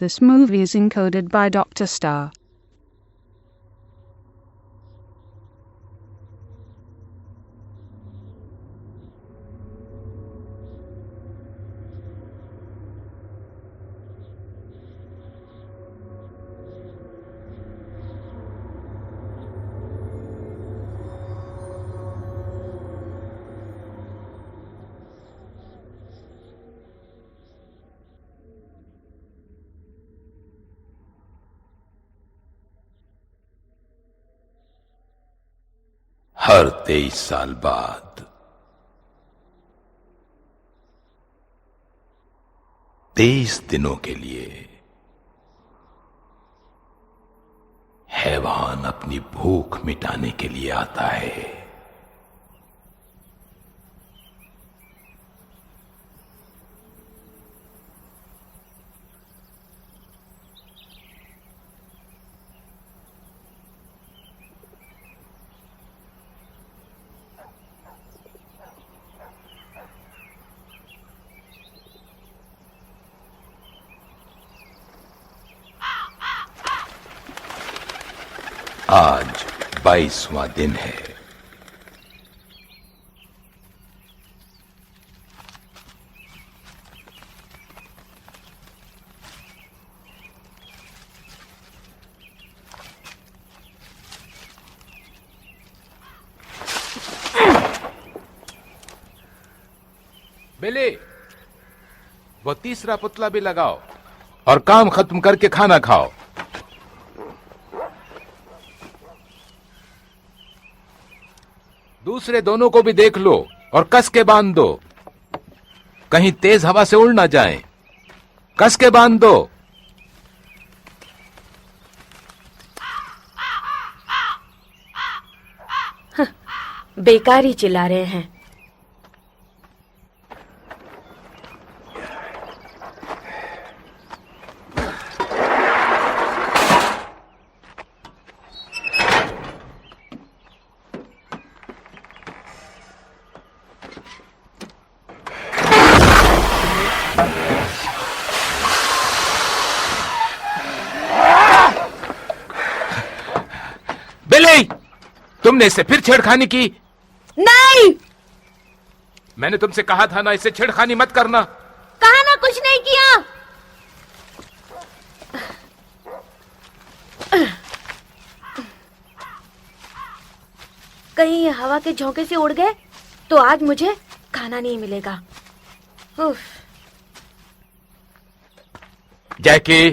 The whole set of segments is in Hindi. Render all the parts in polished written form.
This movie is encoded by Dr. Star. हर 23 साल बाद 23 दिनों के लिए हैवान अपनी भूख मिटाने के लिए आता है। आज 22वां दिन है। बिली, वो तीसरा पुतला भी लगाओ और काम खत्म करके खाना खाओ। दूसरे दोनों को भी देख लो और कस के बांध दो, कहीं तेज हवा से उड़ ना जाएं। कस के बांध दो। बेकार ही चिल्ला रहे हैं। बिली, तुमने इससे फिर छेड़खानी की। नहीं, मैंने तुमसे कहा था ना, इससे छेड़खानी मत करना। कहा ना, कुछ नहीं किया। कहीं ये हवा के झोंके से उड़ गए तो आज मुझे खाना नहीं मिलेगा। उफ। जैकी,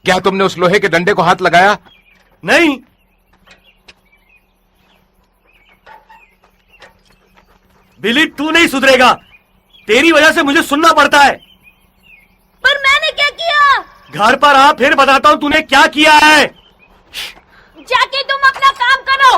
क्या तुमने उस लोहे के डंडे को हाथ लगाया? नहीं। बिली, तू नहीं सुधरेगा। तेरी वजह से मुझे सुनना पड़ता है। पर मैंने क्या किया? घर पर आ, फिर बताता हूं तूने क्या किया है। जाके तुम अपना काम करो।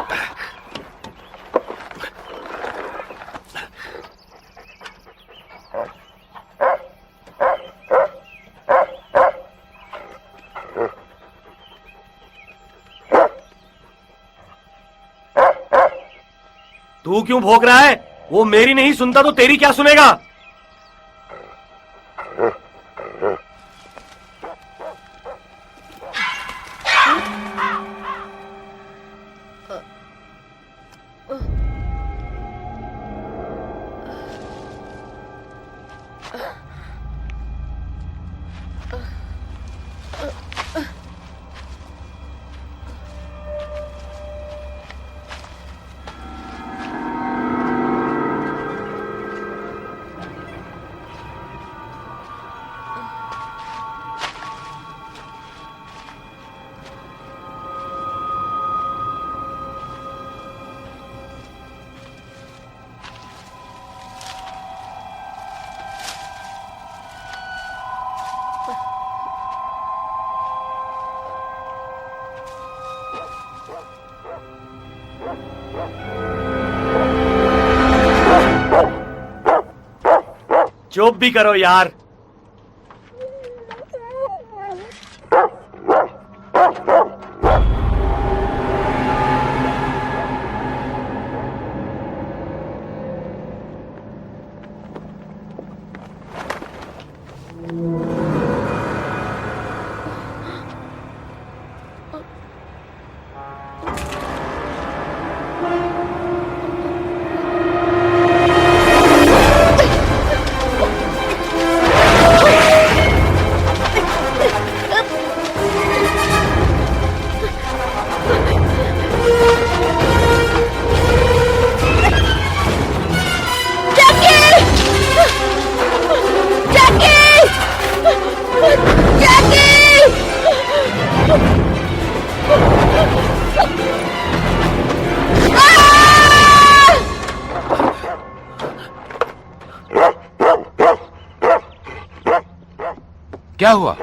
तू क्यों भौंक रहा है? वो मेरी नहीं सुनता तो तेरी क्या सुनेगा? चुप भी करो यार। क्या हुआ?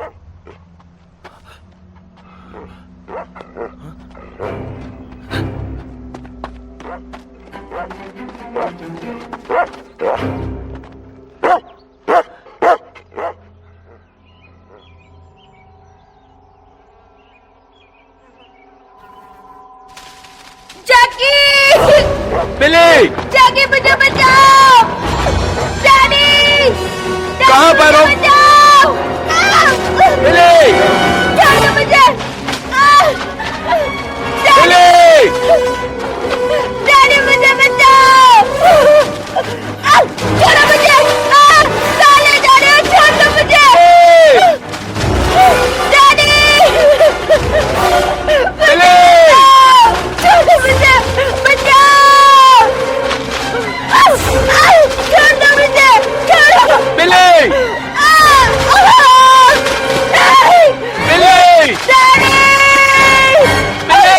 जैकी! बिली! जैकी मुझे बचाओ! डैडी! कहाँ पर हो? बचाओ! बिली! छोड़ दो मुझे! बिली! डैडी मुझे बचाओ! छोड़ो मुझे! साले डैडी छोड़ दो मुझे! डैडी! बिली! छोड़ दो मुझे! बचाओ! छोड़ दो मुझे! छोड़ो! बिली! बिली! डैडी! बिली!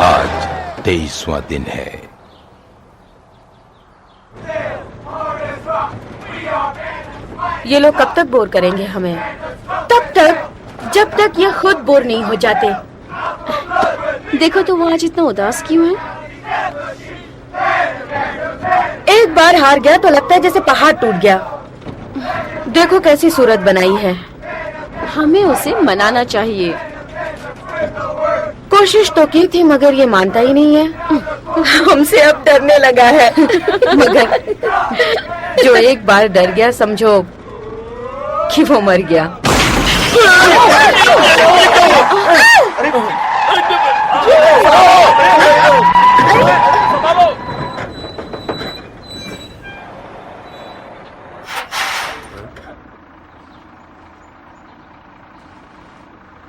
आज 23वां दिन है। ये लोग कब तक बोर करेंगे हमें? तब तक जब तक ये खुद बोर नहीं हो जाते। देखो तो वो आज इतना उदास क्यों है? एक बार हार गया तो लगता है जैसे पहाड़ टूट गया। देखो कैसी सूरत बनाई है। हमें उसे मनाना चाहिए। कोशिश तो की थी मगर ये मानता ही नहीं है। हमसे अब डरने लगा है। मगर जो एक बार डर गया समझो कि वो मर गया।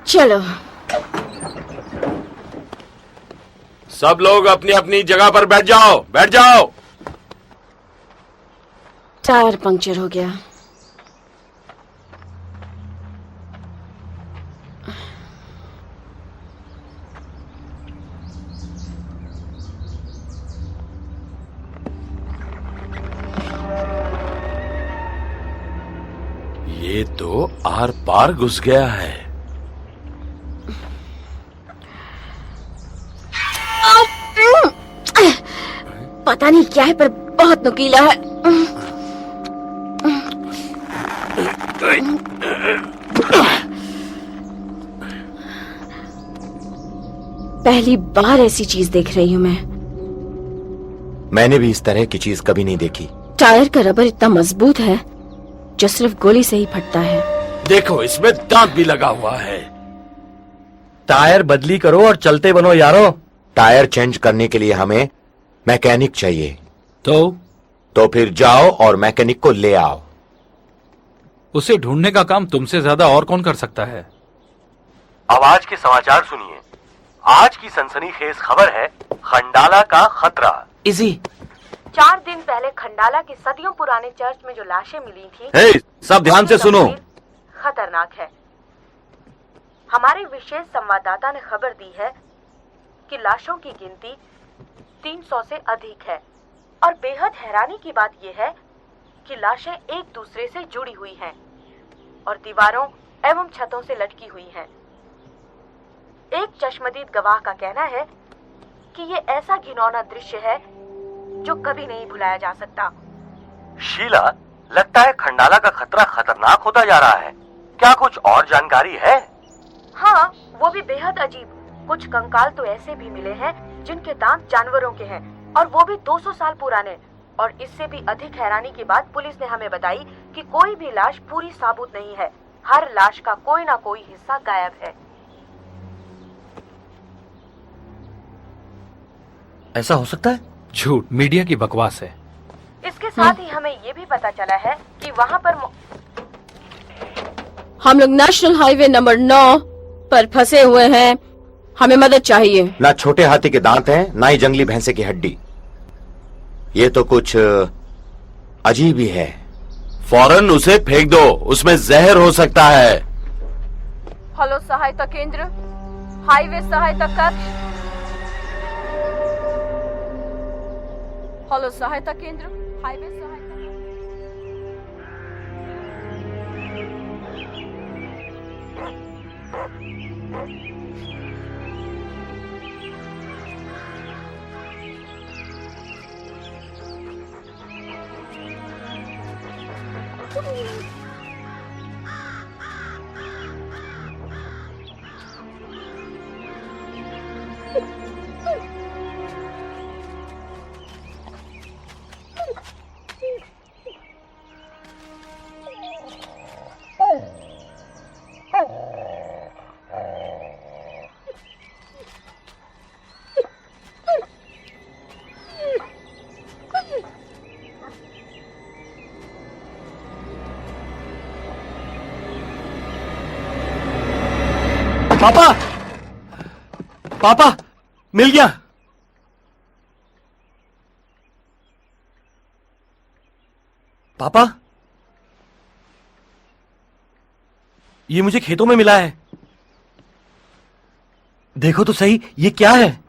चलो सब लोग अपनी अपनी जगह पर बैठ जाओ, बैठ जाओ। टायर पंक्चर हो गया। ये तो आर पार घुस गया है। पता नहीं क्या है पर बहुत नुकीला है। पहली बार ऐसी चीज देख रही हूँ मैं। मैंने भी इस तरह की चीज कभी नहीं देखी। टायर का रबर इतना मजबूत है जो सिर्फ गोली से ही फटता है। देखो इसमें दांत भी लगा हुआ है। टायर बदली करो और चलते बनो यारो। टायर चेंज करने के लिए हमें मैकेनिक चाहिए। तो फिर जाओ और मैकेनिक को ले आओ। उसे ढूंढने का काम तुमसे ज्यादा और कौन कर सकता है? अब आज के समाचार सुनिए। आज की सनसनीखेज खबर है खंडाला का खतरा। इजी 4 दिन पहले खंडाला के सदियों पुराने चर्च में जो लाशें मिली थी, हे, सब ध्यान से सुनो। खतरनाक है। हमारे विशेष संवाददाता ने खबर दी है कि लाशों की गिनती 300 से अधिक है और बेहद हैरानी की बात यह है कि लाशें एक दूसरे से जुड़ी हुई हैं और दीवारों एवं छतों से लटकी हुई हैं। एक चश्मदीद गवाह का कहना है कि ये ऐसा घिनौना दृश्य है जो कभी नहीं भुलाया जा सकता। शीला, लगता है खंडाला का खतरा खतरनाक होता जा रहा है। क्या कुछ और जानकारी है? हाँ, वो भी बेहद अजीब। कुछ कंकाल तो ऐसे भी मिले हैं जिनके दांत जानवरों के हैं और वो भी 200 साल पुराने। और इससे भी अधिक हैरानी की बात पुलिस ने हमें बताई कि कोई भी लाश पूरी साबुत नहीं है। हर लाश का कोई ना कोई हिस्सा गायब है। ऐसा हो सकता है? झूठ, मीडिया की बकवास है। इसके साथ ही हमें ये भी पता चला है कि वहाँ पर हम लोग नेशनल हाईवे नंबर 9 पर फंसे हुए हैं। हमें मदद चाहिए। ना छोटे हाथी के दांत हैं, ना ही जंगली भैंसे की हड्डी। ये तो कुछ अजीब ही है। फौरन उसे फेंक दो, उसमें जहर हो सकता है। हेलो सहायता केंद्र, हाईवे सहायता कक्ष। हेलो सहायता केंद्र, हाईवे सहायता। पापा, पापा, मिल गया। पापा, ये मुझे खेतों में मिला है। देखो तो सही, ये क्या है?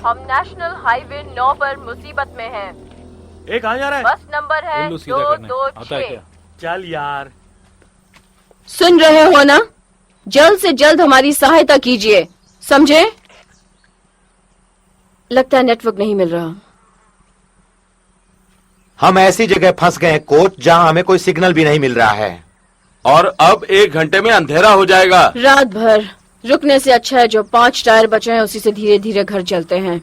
हम नेशनल हाईवे 9 पर मुसीबत में हैं। एक कहाँ जा रहा है? बस नंबर है उल्लू सीधा करने। आता है 226। क्या? चल यार। सुन रहे हो ना? जल्द से जल्द हमारी सहायता कीजिए, समझे? लगता है नेटवर्क नहीं मिल रहा। हम ऐसी जगह फंस गए हैं कोच, जहां हमें कोई सिग्नल भी नहीं मिल रहा है। और अब 1 घंटे में अंधेरा हो जाएगा। रात भर रुकने से अच्छा है जो 5 टायर बचे हैं उसी से धीरे धीरे घर चलते हैं।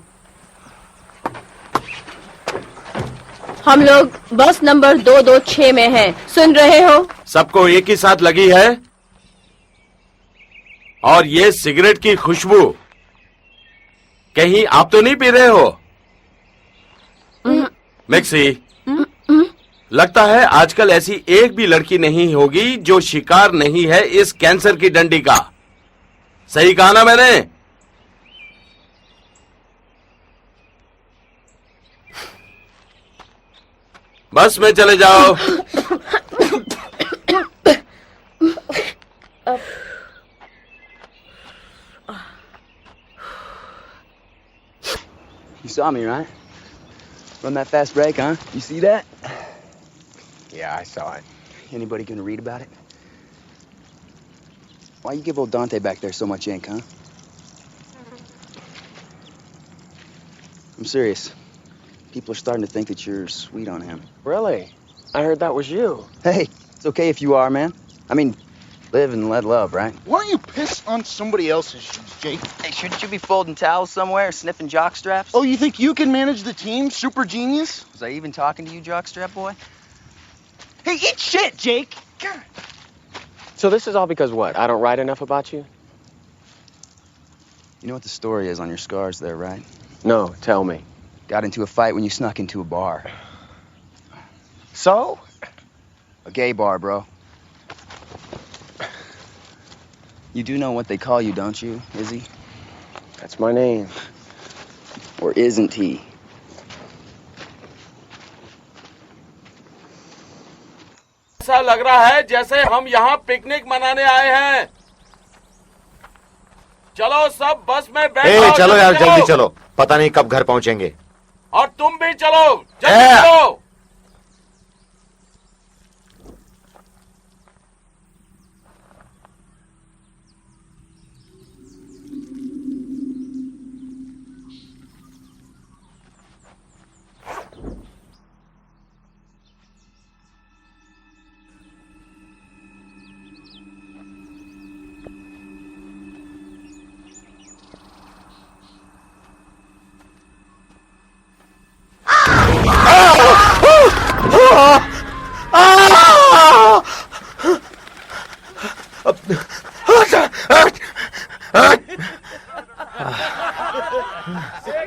हम लोग बस नंबर 226 में हैं। सुन रहे हो? सबको एक ही साथ लगी है। और ये सिगरेट की खुशबू, कहीं आप तो नहीं पी रहे हो? मिक्सी, लगता है आजकल ऐसी एक भी लड़की नहीं होगी जो शिकार नहीं है इस कैंसर की डंडी का। सही कहा ना मैंने? बस में चले जाओ। You saw me, right? Run that fast break, huh? You see that? Yeah, I saw it. Anybody gonna read about it? Why you give old Dante back there so much ink, huh? I'm serious. People are starting to think that you're sweet on him. Really? I heard that was you. Hey, it's okay if you are, man. I mean, live and let love, right? Why don't you piss on somebody else's shoes, Jake? Hey, shouldn't you be folding towels somewhere, sniffing jock straps? Oh, you think you can manage the team, super genius? Was I even talking to you, jockstrap boy? Hey, eat shit, Jake! God. So this is all because what? I don't write enough about you? You know what the story is on your scars there, right? No, tell me. Got into a fight when you snuck into a bar. So? A gay bar, bro. You do know what they call you, don't you, Izzy? That's my name. Or isn't he? ऐसा लग रहा है जैसे हम यहाँ पिकनिक मनाने आए हैं। चलो सब बस में बैठो। चलो यार, जल्दी चलो, पता नहीं कब घर पहुंचेंगे। और तुम भी चलो, जल्दी चलो।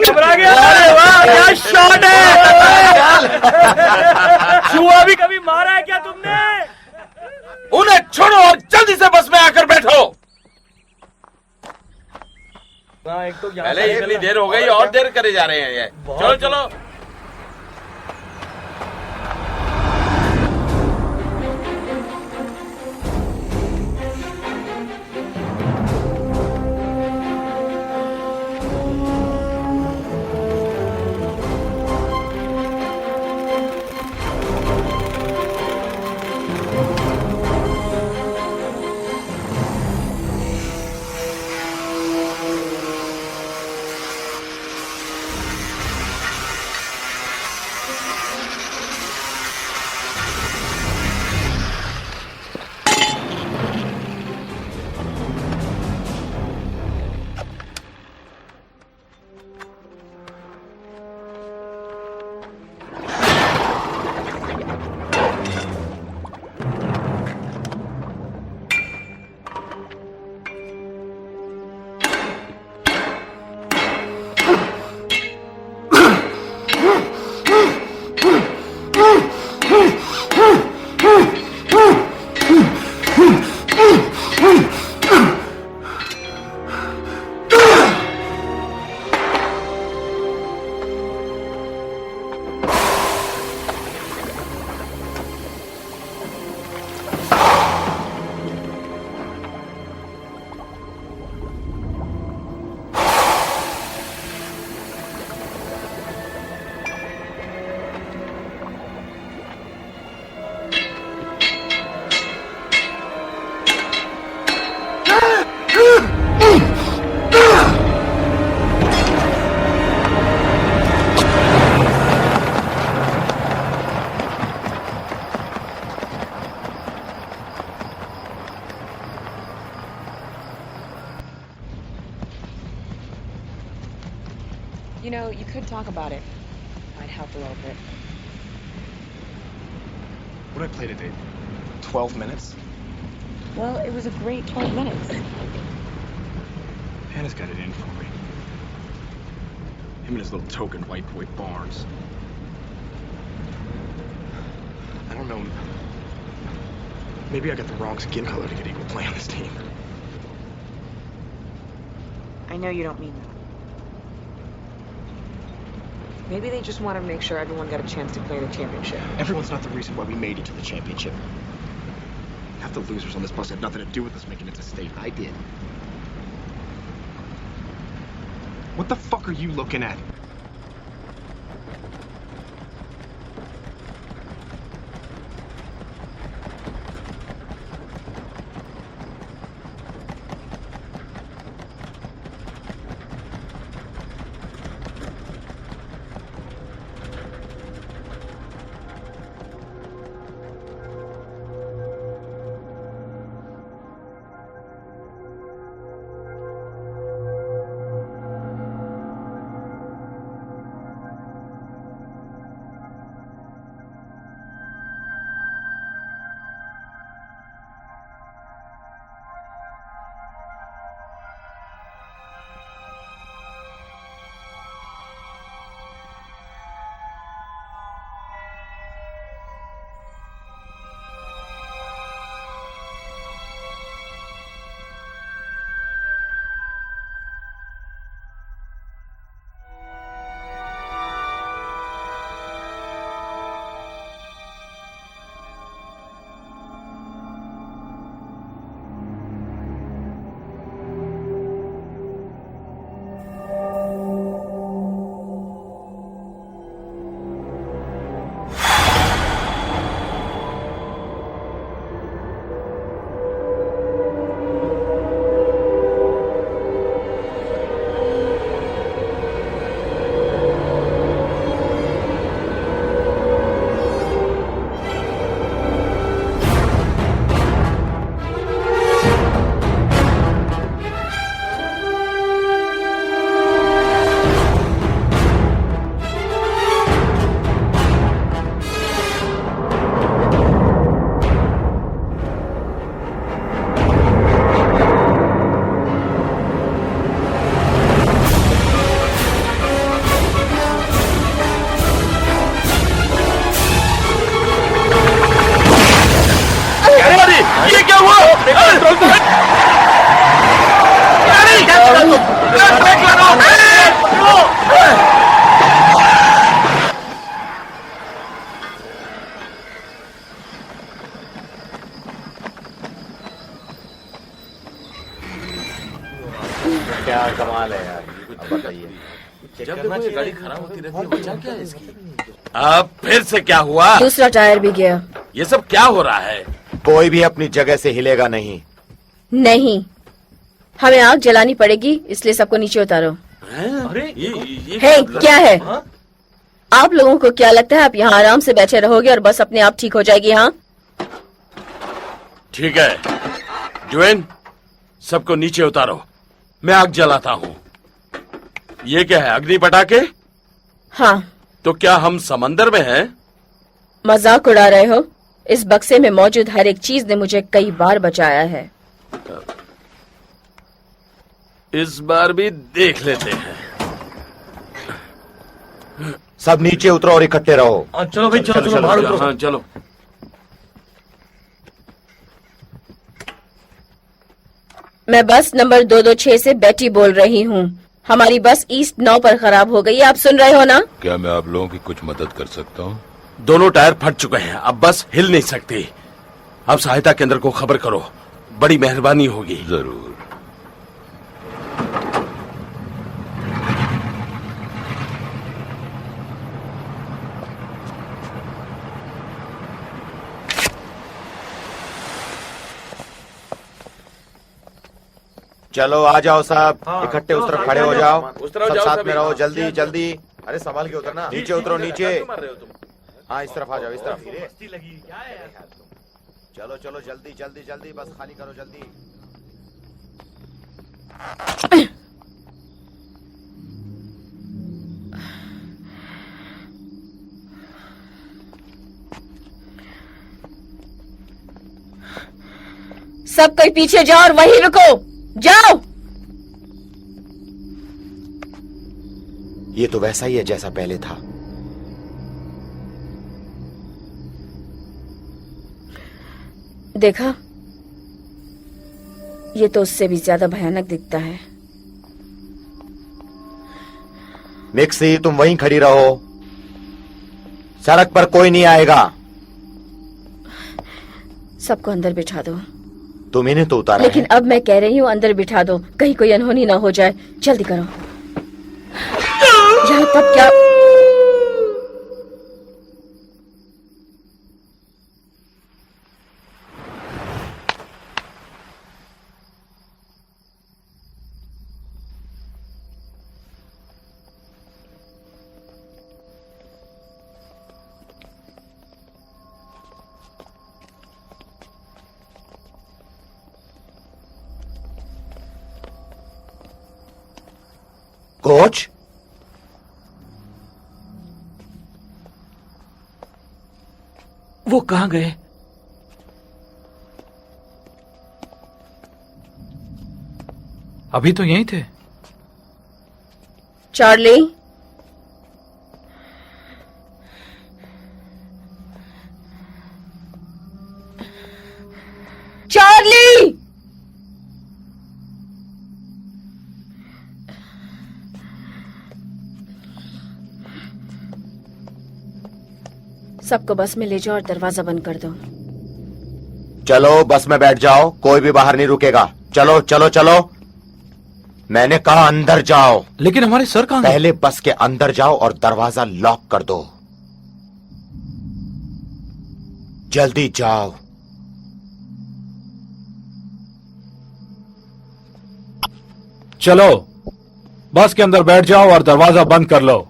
घबरा गया? अरे वाह, क्या शॉट है! छुआ भी कभी मारा है क्या तुमने? उन्हें छोड़ो और जल्दी से बस में आकर बैठो। एक तो पहले इतनी देर हो गई और देर करे जा रहे हैं ये। चलो चलो। You know, you could talk about it. Might help a little bit. What did I play today? 12 minutes? Well, it was a great 12 minutes. Hannah's got it in for me. Him and his little token white boy Barnes. I don't know. Maybe I got the wrong skin color to get equal play on this team. I know you don't mean that. Maybe they just want to make sure everyone got a chance to play the championship. Everyone's not the reason why we made it to the championship. Half the losers on this bus had nothing to do with us making it to state. I did. What the fuck are you looking at? क्या कमाल है यार, अब बताइए। जब देखो ये गाड़ी खराब होती रहती है, वजह क्या है इसकी? अब फिर से क्या हुआ? दूसरा टायर भी गया। ये सब क्या हो रहा है? कोई भी अपनी जगह से हिलेगा नहीं। नहीं, हमें आग जलानी पड़ेगी, इसलिए सबको नीचे उतारो। अरे ये हे, क्या है? आप लोगों को क्या लगता है आप यहाँ आराम से बैठे रहोगे और बस अपने आप ठीक हो जाएगी? हाँ, ठीक है ड्वेन, सबको नीचे उतारो, मैं आग जलाता हूँ। ये क्या है, अग्नि पटाखे? हाँ। तो क्या हम समंदर में हैं? मजाक उड़ा रहे हो? इस बक्से में मौजूद हर एक चीज ने मुझे कई बार बचाया है। इस बार भी देख लेते हैं। सब नीचे उतरो और इकट्ठे रहो। चलो भाई, चलो चलो बाहर उतरो। हाँ चलो। मैं बस नंबर 226 से बेटी बोल रही हूँ। हमारी बस ईस्ट 9 पर खराब हो गई है, आप सुन रहे हो ना? क्या मैं आप लोगों की कुछ मदद कर सकता हूँ? दोनों टायर फट चुके हैं, अब बस हिल नहीं सकती। अब सहायता केंद्र को खबर करो, बड़ी मेहरबानी होगी। जरूर। चलो आ जाओ साहब, इकट्ठे उस तरफ खड़े हो जाओ। उस तरफ सब जाओ साथ सभी। में रहो, जल्दी जल्दी। अरे संभाल के उतरना, नीचे उतरो नीचे। हाँ इस तरफ आ जाओ, इस तरफ। चलो चलो जल्दी जल्दी जल्दी, बस खाली करो जल्दी। सब कोई पीछे जाओ और वहीं रुको। जाओ। ये तो वैसा ही है जैसा पहले था। देखा, ये तो उससे भी ज्यादा भयानक दिखता है। मिक्सी, तुम वहीं खड़ी रहो, सड़क पर कोई नहीं आएगा। सबको अंदर बिठा दो। तुम इन्हें तो उतारा लेकिन है। अब मैं कह रही हूँ अंदर बिठा दो, कहीं कोई अनहोनी ना हो जाए। जल्दी करो। यहाँ तब क्या? कोच, वो कहां गए? अभी तो यहीं थे। चार्ली, चार्ली, सबको बस में ले जाओ और दरवाजा बंद कर दो। चलो बस में बैठ जाओ, कोई भी बाहर नहीं रुकेगा। चलो चलो चलो, मैंने कहा अंदर जाओ। लेकिन हमारे सर कहां गए? पहले बस के अंदर जाओ और दरवाजा लॉक कर दो। जल्दी जाओ। चलो बस के अंदर बैठ जाओ और दरवाजा बंद कर लो।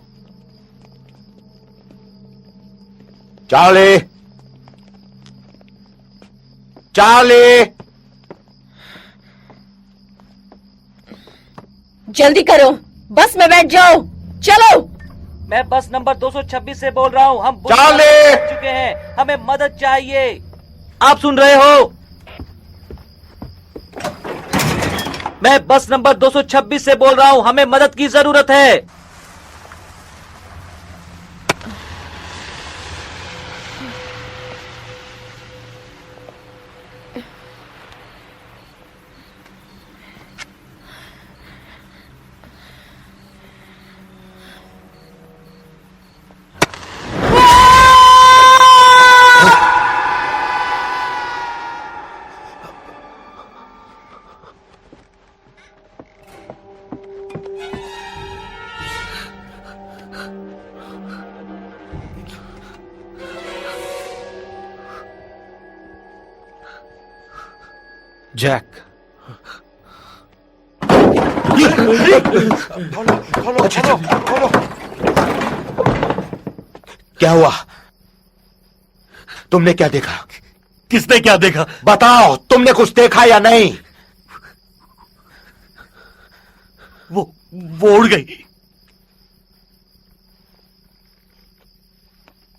चार्ली, चार्ली, जल्दी करो, बस में बैठ जाओ। चलो। मैं बस नंबर 226 से बोल रहा हूँ। हम चार्ली! बुक चुके हैं, हमें मदद चाहिए। आप सुन रहे हो? मैं बस नंबर 226 से बोल रहा हूँ, हमें मदद की जरूरत है। जैक, क्या हुआ? तुमने क्या देखा? किसने क्या देखा? बताओ, तुमने कुछ देखा या नहीं? वो उड़ गई।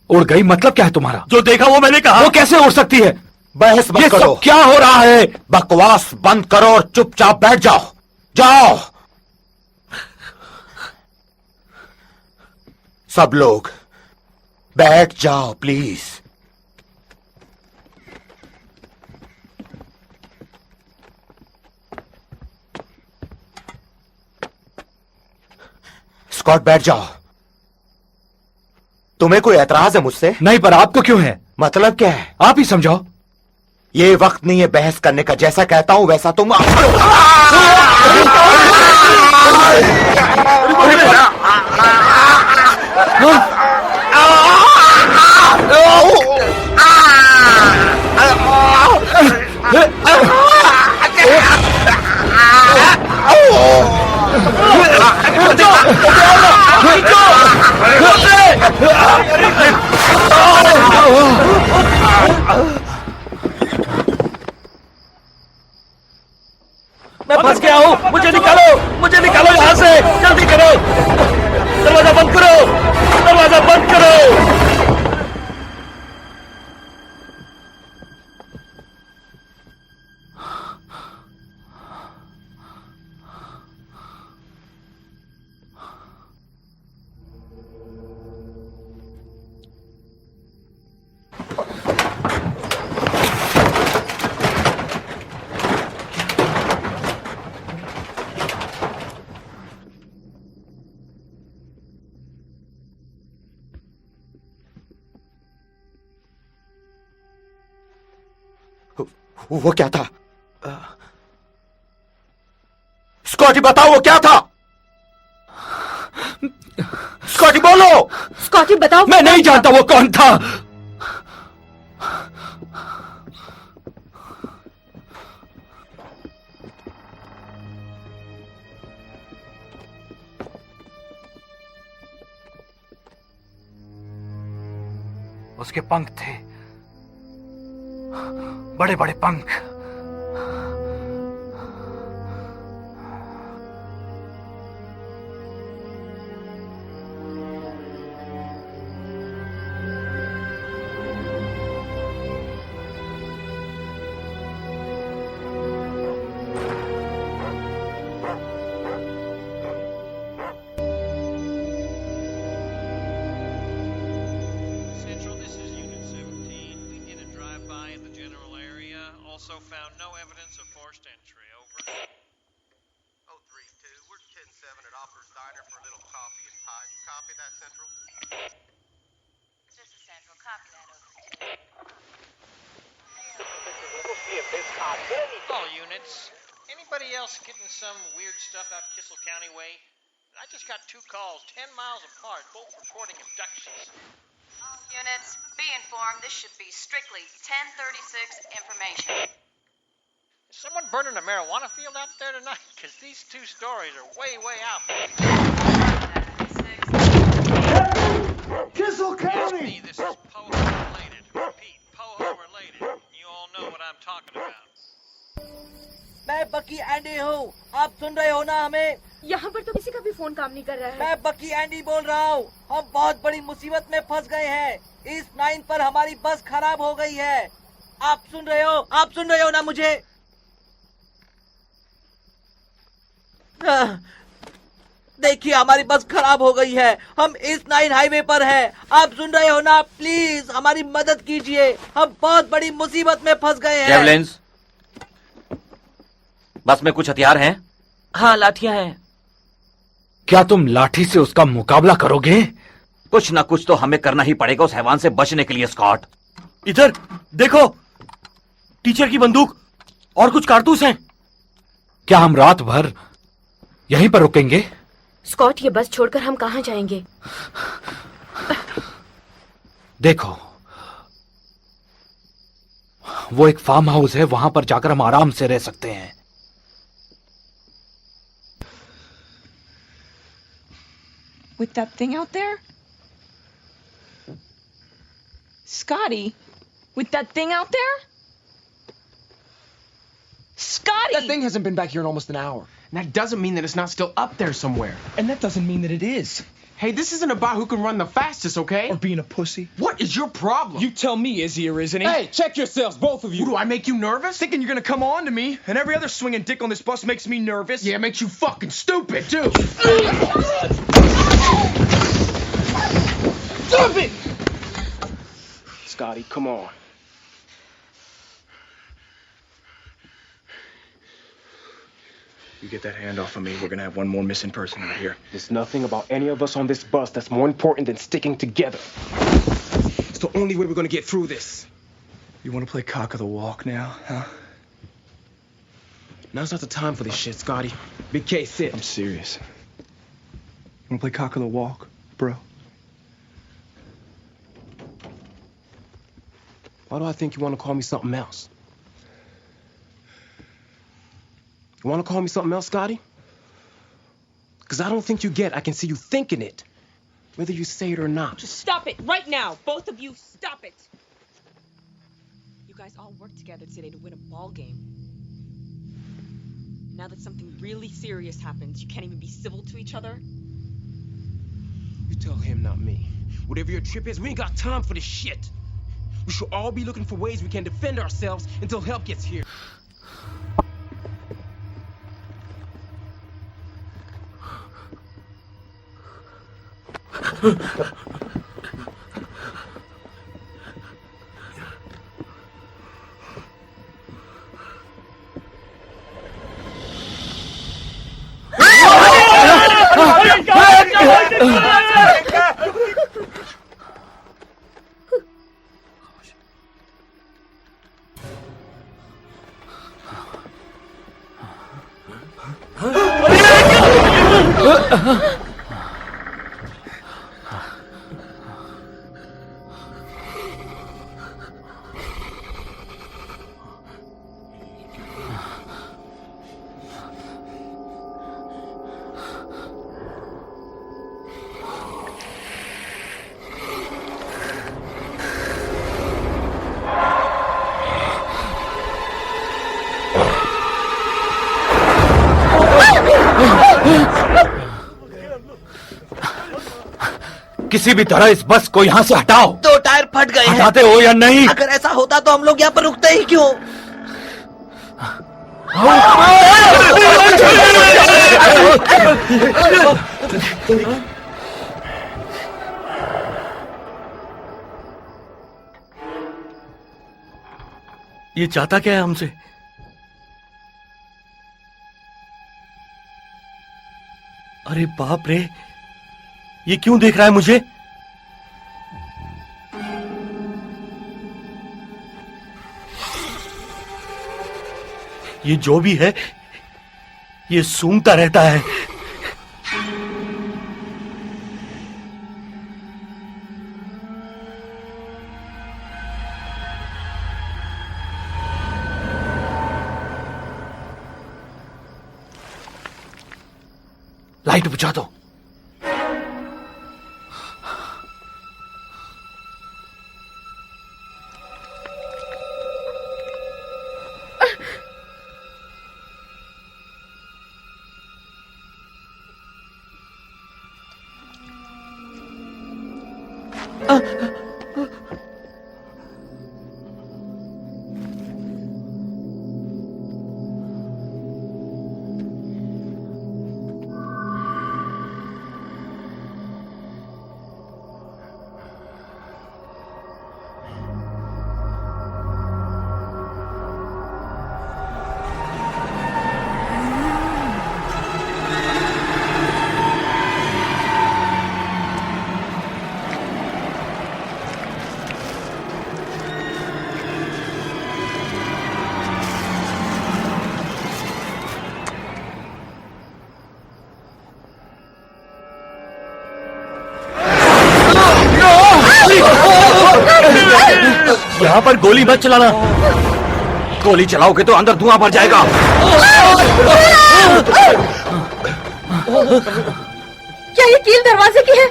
उड़ गई मतलब क्या है तुम्हारा? जो देखा वो मैंने कहा। वो कैसे उड़ सकती है? बहस मत ये करो। सब क्या हो रहा है? बकवास बंद करो और चुपचाप बैठ जाओ। जाओ सब लोग बैठ जाओ प्लीज। स्कॉट बैठ जाओ। तुम्हें कोई एतराज है मुझसे? नहीं, पर आपको क्यों है? मतलब क्या है? आप ही समझाओ। ये वक्त नहीं है बहस करने का। जैसा कहता हूं वैसा तुम मैं फंस गया हूँ, मुझे निकालो यहाँ से। जल्दी करो, दरवाजा बंद करो, दरवाजा बंद करो। वो क्या था? स्कॉटी बताओ वो क्या था? स्कॉटी बोलो। स्कॉटी बताओ। मैं नहीं जानता वो कौन था। उसके पंख थे, बड़े बड़े पंख। All units. Anybody else getting some weird stuff out Kissel County way? I just got 2 calls 10 miles apart, both reporting abductions. All units, be informed this should be strictly 1036 information. Is someone burning a marijuana field out there tonight? Because these 2 stories are way, way out. Kissel County! This is Poho related. Repeat, Poho related. You all know what I'm talking about. मैं बकी एंडी हूँ, आप सुन रहे हो ना हमें? यहाँ पर तो किसी का भी फोन काम नहीं कर रहा है। मैं बकी एंडी बोल रहा हूँ। हम बहुत बड़ी मुसीबत में फंस गए हैं। ईस्ट 9 पर हमारी बस खराब हो गई है। आप सुन रहे हो? आप सुन रहे हो ना मुझे? देखिए हमारी बस खराब हो गई है। हम ईस्ट 9 हाईवे पर हैं। आप सुन रहे हो ना? प्लीज हमारी मदद कीजिए। हम बहुत बड़ी मुसीबत में फंस गए हैं। जेवलिन्स, बस में कुछ हथियार हैं? हाँ, लाठियां हैं। क्या तुम लाठी से उसका मुकाबला करोगे? कुछ ना कुछ तो हमें करना ही पड़ेगा उस हैवान से बचने के लिए। स्कॉट, इधर देखो, टीचर की बंदूक और कुछ कारतूस हैं। क्या हम रात भर यहीं पर रुकेंगे? स्कॉट, ये बस छोड़कर हम कहाँ जाएंगे? देखो, वो एक फार्म हाउस है, वहां पर जाकर हम आराम से रह सकते हैं। With that thing out there? Scotty, with that thing out there? Scotty! That thing hasn't been back here in almost an hour. And that doesn't mean that it's not still up there somewhere. And that doesn't mean that it is. Hey, this isn't about who can run the fastest, okay? Or being a pussy. What is your problem? You tell me, is he or isn't he? Hey, check yourselves, both of you. Who, do I make you nervous? Thinking you're gonna come on to me, and every other swinging dick on this bus makes me nervous. Yeah, it makes you fucking stupid, too. Stop it! Scotty, come on. You get that hand off of me, we're gonna have one more missing person out here. There's nothing about any of us on this bus that's more important than sticking together. It's the only way we're gonna get through this. You wanna play cock of the walk now, huh? Now's not the time for this shit, Scotty. Big K, sit. I'm serious. You wanna play cock of the walk, bro? Why do I think you wanna call me something else? You want to call me something else, Scotty? Because I don't think you get I can see you thinking it, whether you say it or not. Just stop it right now. Both of you, stop it. You guys all work together today to win a ball game. Now that something really serious happens, you can't even be civil to each other? You tell him, not me. Whatever your trip is, we ain't got time for this shit. We should all be looking for ways we can defend ourselves until help gets here. किसी भी तरह इस बस को यहाँ से हटाओ। 2 टायर फट गए हैं। हटाते हो या नहीं? अगर ऐसा होता तो हम लोग यहाँ पर रुकते ही क्यों? ये चाहता क्या है हमसे? अरे बाप रे, ये क्यों देख रहा है मुझे? ये जो भी है, ये सूंघता रहता है। लाइट बुझा दो। यहाँ पर गोली मत चलाना। गोली चलाओगे तो अंदर धुआं भर जाएगा। क्या ये कील दरवाजे की है?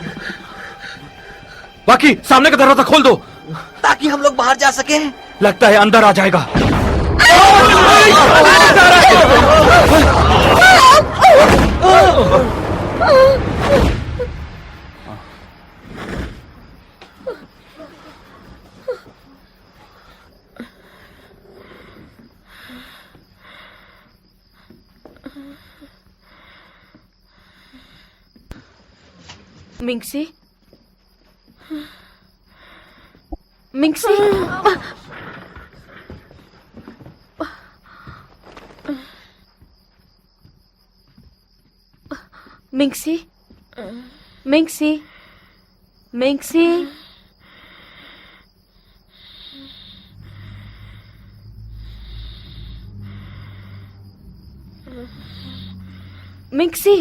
बाकी सामने का दरवाजा खोल दो ताकि हम लोग बाहर जा सके। लगता है अंदर आ जाएगा। मिंगसी, मिंगसी, मिंगसी, मिंगसी, मिंगसी, मिंगसी।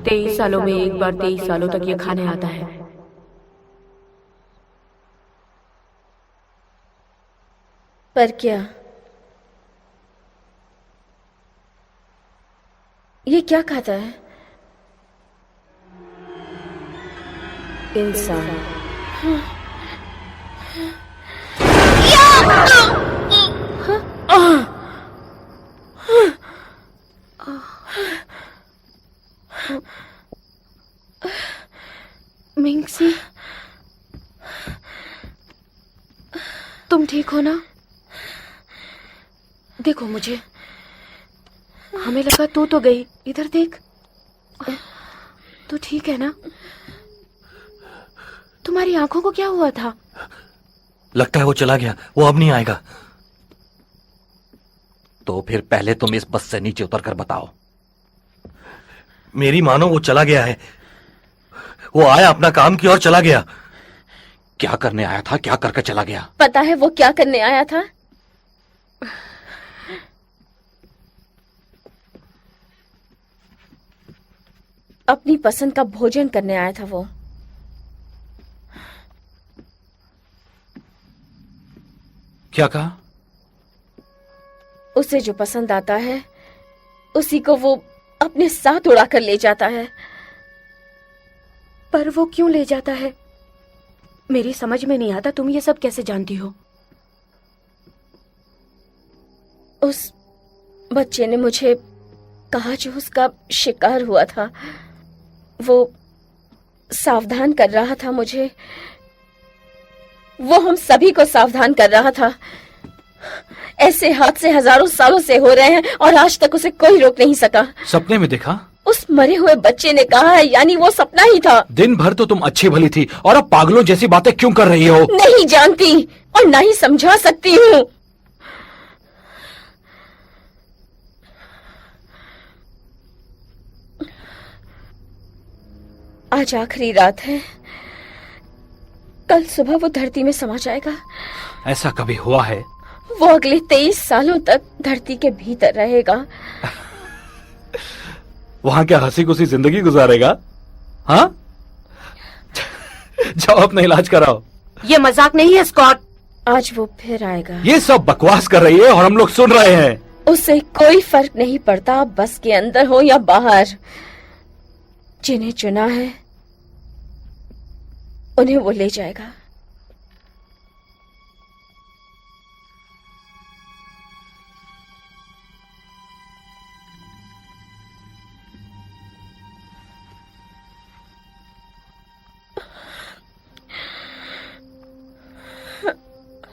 तेईस सालों में एक बार 23 सालों तक ये खाने आता है। पर क्या ये क्या खाता है? इंसान। मिंगसी, तुम ठीक हो ना? देखो मुझे, हमें लगा तू तो गई। इधर देख, तू ठीक है ना? तुम्हारी आंखों को क्या हुआ था? लगता है वो चला गया, वो अब नहीं आएगा। तो फिर पहले तुम इस बस से नीचे उतर कर बताओ। मेरी मानो वो चला गया है। वो आया, अपना काम किया और चला गया। क्या करने आया था, क्या करके चला गया? पता है वो क्या करने आया था? अपनी पसंद का भोजन करने आया था वो। क्या कहा? उसे जो पसंद आता है उसी को वो अपने साथ उड़ाकर ले जाता है। पर वो क्यों ले जाता है? मेरी समझ में नहीं आता, तुम ये सब कैसे जानती हो? उस बच्चे ने मुझे कहा जो उसका शिकार हुआ था, वो सावधान कर रहा था मुझे। वो हम सभी को सावधान कर रहा था। ऐसे हादसे हजारों सालों से हो रहे हैं और आज तक उसे कोई रोक नहीं सका। सपने में देखा? उस मरे हुए बच्चे ने कहा है, यानी वो सपना ही था। दिन भर तो तुम अच्छी भली थी और अब पागलों जैसी बातें क्यों कर रही हो? नहीं जानती और ना ही समझा सकती हूँ। आज आखिरी रात है, कल सुबह वो धरती में समा जाएगा। ऐसा कभी हुआ है? वो अगले 23 सालों तक धरती के भीतर रहेगा। वहां क्या हंसी खुशी जिंदगी गुजारेगा? हाँ? जाओ अपना इलाज कराओ। ये मजाक नहीं है स्कॉट। आज वो फिर आएगा। ये सब बकवास कर रही है और हम लोग सुन रहे हैं। उससे कोई फर्क नहीं पड़ता बस के अंदर हो या बाहर। जिन्हें चुना है उन्हें वो ले जाएगा।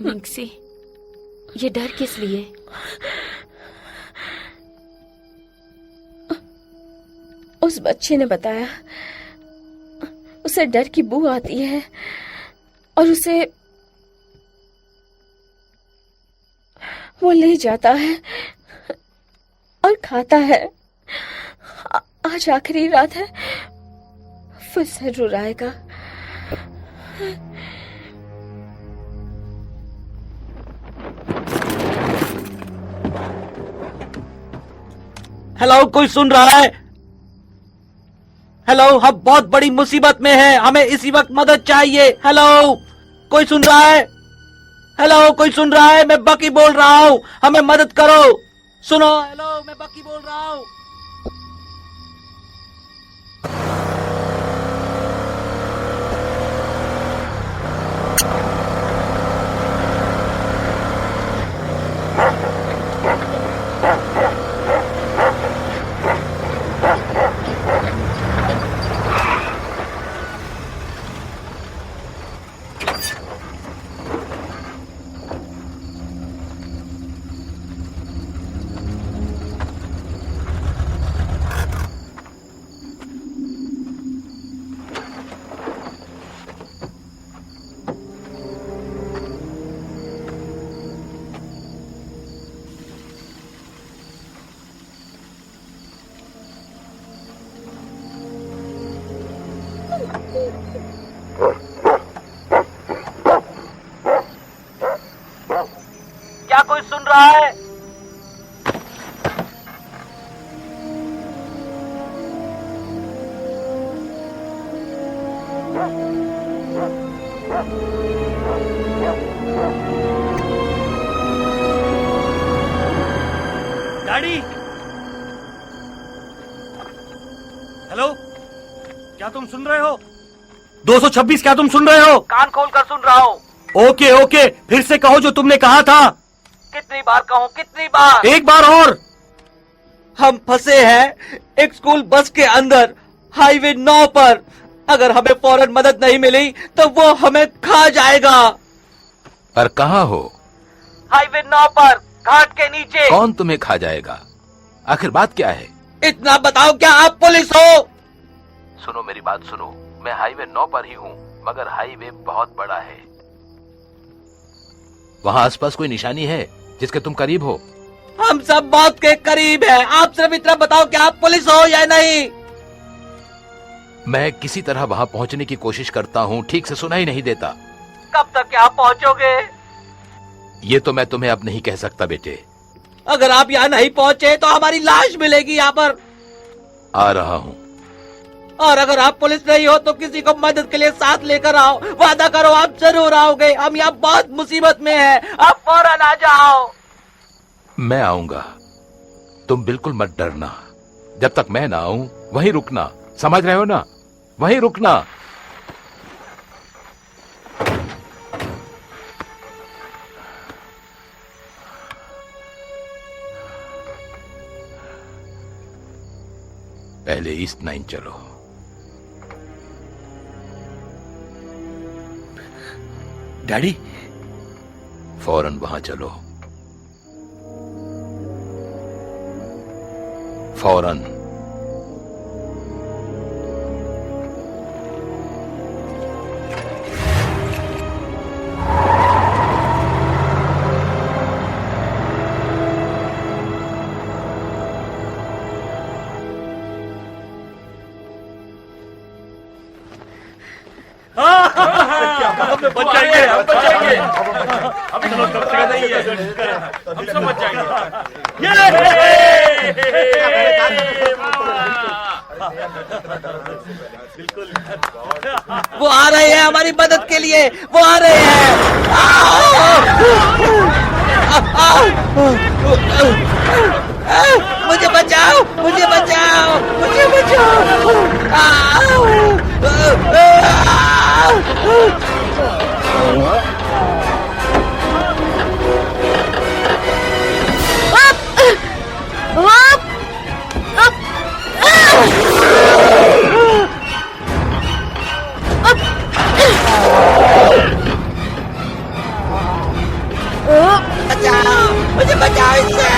मिंक्सी, ये डर किस लिए? उस बच्चे ने बताया उसे डर की बू आती है और उसे वो ले जाता है और खाता है। आज आखिरी रात है, वो जरूर आएगा। हेलो, कोई सुन रहा है? हेलो, हम बहुत बड़ी मुसीबत में हैं, हमें इसी वक्त मदद चाहिए। हेलो, कोई सुन रहा है? हेलो, कोई सुन रहा है? मैं बकी बोल रहा हूँ, हमें मदद करो। सुनो, हेलो, मैं बकी बोल रहा हूँ। क्या कोई सुन रहा है? डैडी, हेलो, क्या तुम सुन रहे हो? 226, क्या तुम सुन रहे हो? कान खोल कर सुन रहा हूँ। ओके ओके, फिर से कहो जो तुमने कहा था। कितनी बार कहूँ, कितनी बार? एक बार और। हम फंसे हैं एक स्कूल बस के अंदर, हाईवे 9 पर। अगर हमें फौरन मदद नहीं मिली तो वो हमें खा जाएगा। पर कहाँ हो? हाईवे 9 पर घाट के नीचे। कौन तुम्हें खा जाएगा? आखिर बात क्या है? इतना बताओ, क्या आप पुलिस हो? सुनो मेरी बात सुनो, मैं हाईवे 9 पर ही हूँ, मगर हाईवे बहुत बड़ा है। वहाँ आसपास कोई निशानी है जिसके तुम करीब हो? हम सब मौत के करीब हैं। आप सिर्फ इतना बताओ कि आप पुलिस हो या नहीं। मैं किसी तरह वहाँ पहुँचने की कोशिश करता हूँ, ठीक से सुना ही नहीं देता। कब तक यहाँ पहुँचोगे? ये तो मैं तुम्हें अब नहीं कह सकता बेटे। अगर आप यहाँ नहीं पहुँचे तो हमारी लाश मिलेगी यहाँ पर। आ रहा हूँ। और अगर आप पुलिस नहीं हो तो किसी को मदद के लिए साथ लेकर आओ। वादा करो आप जरूर आओगे। हम यहाँ बहुत मुसीबत में हैं। आप फौरन आ जाओ। मैं आऊंगा, तुम बिल्कुल मत डरना। जब तक मैं ना आऊं वहीं रुकना, समझ रहे हो ना? वहीं रुकना। पहले ईस्ट 9 चलो। डैडी, फौरन वहां चलो, फौरन। हम बच जाएंगे, हम बच जाएंगे। अभी चलो, कब से नहीं है, हम सब बच जाएंगे। बिल्कुल। वो आ रहे हैं हमारी मदद के लिए, वो आ रहे हैं। मुझे बचाओ, मुझे बचाओ, मुझे बचाओ। बचाओ, मुझे बचाओ इससे।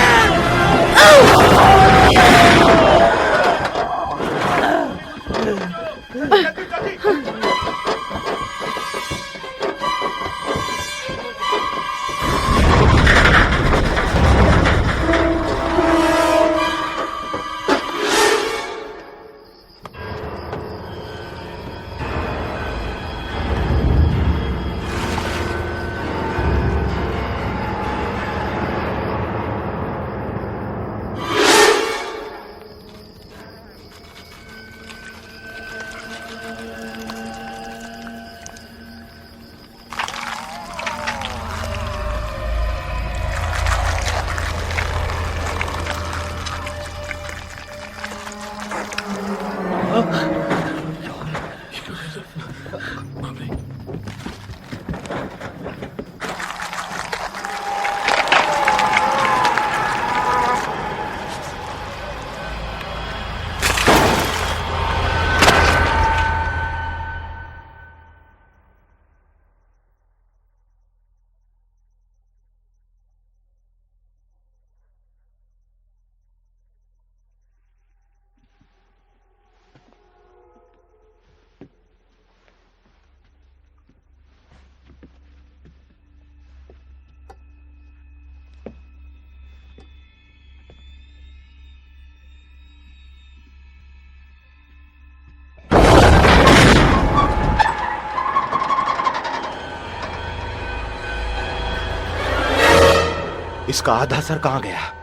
इसका आधा सर कहां गया?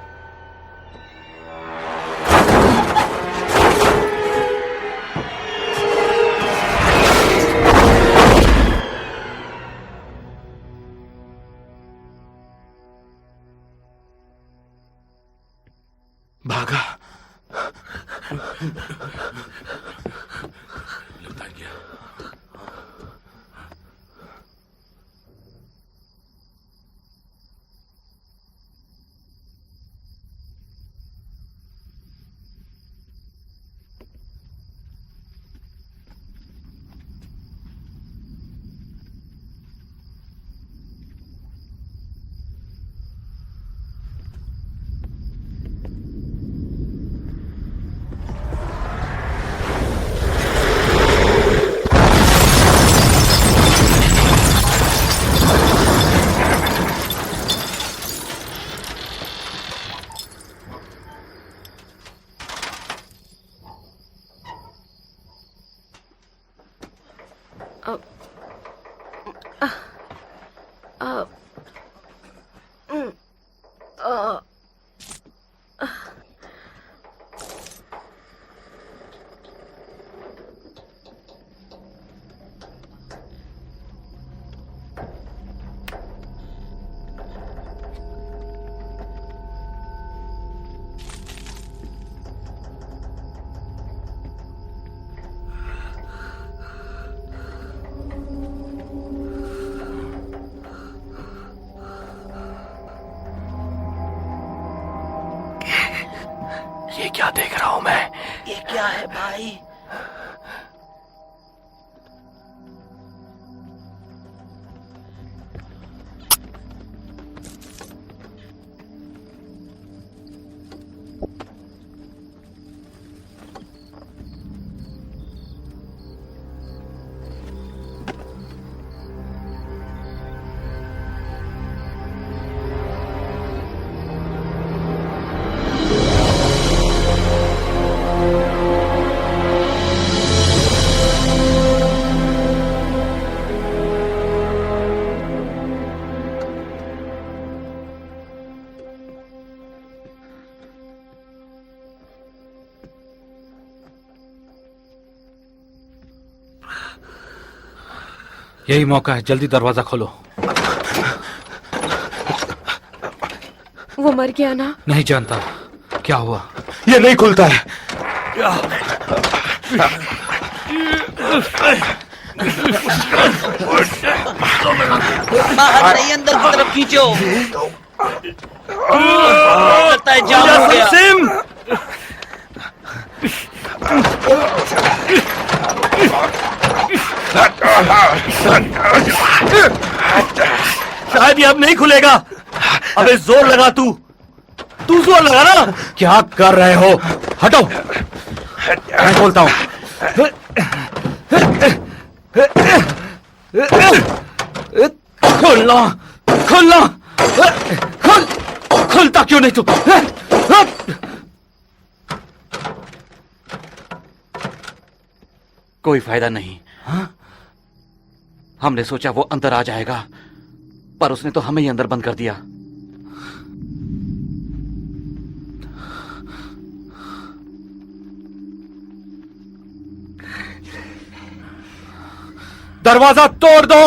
भागा। लगता गया। ये क्या देख रहा हूं मैं? ये क्या है भाई? यही मौका है, जल्दी दरवाजा खोलो। वो मर गया ना? नहीं जानता, क्या हुआ? ये नहीं खुलता है। बाहर नहीं, अंदर की तरफ खींचो। लगता है जाम हो गया। शायद ये अब नहीं खुलेगा। अबे जोर लगा, तू जोर लगा ना। क्या कर रहे हो? हटो, मैं खोलता हूं। खोलना, खोलना, खुलता क्यों नहीं तू? कोई फायदा नहीं। हमने सोचा वो अंदर आ जाएगा, पर उसने तो हमें ही अंदर बंद कर दिया। दरवाजा तोड़ दो।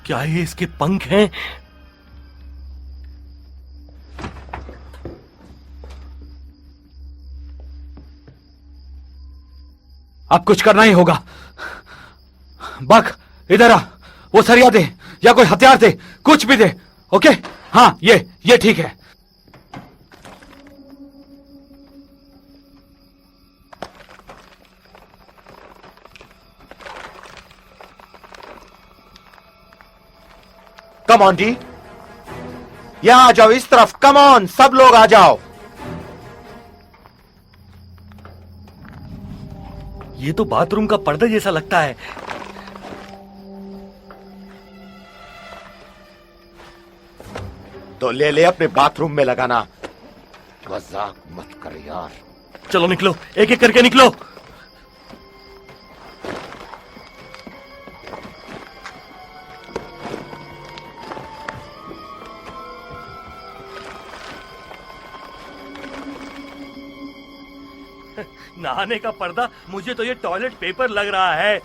क्या ये इसके पंख हैं? अब कुछ करना ही होगा। बक, इधर आ। वो सरिया दे या कोई हथियार दे, कुछ भी दे। ओके? हाँ, ये ठीक है। कम ऑन डी, यहां आ जाओ, इस तरफ। कम ऑन, सब लोग आ जाओ। ये तो बाथरूम का पर्दा जैसा लगता है। तो ले ले, अपने बाथरूम में लगाना। मजाक मत कर यार। चलो निकलो, एक एक करके निकलो। नहाने का पर्दा, मुझे तो ये टॉयलेट पेपर लग रहा है।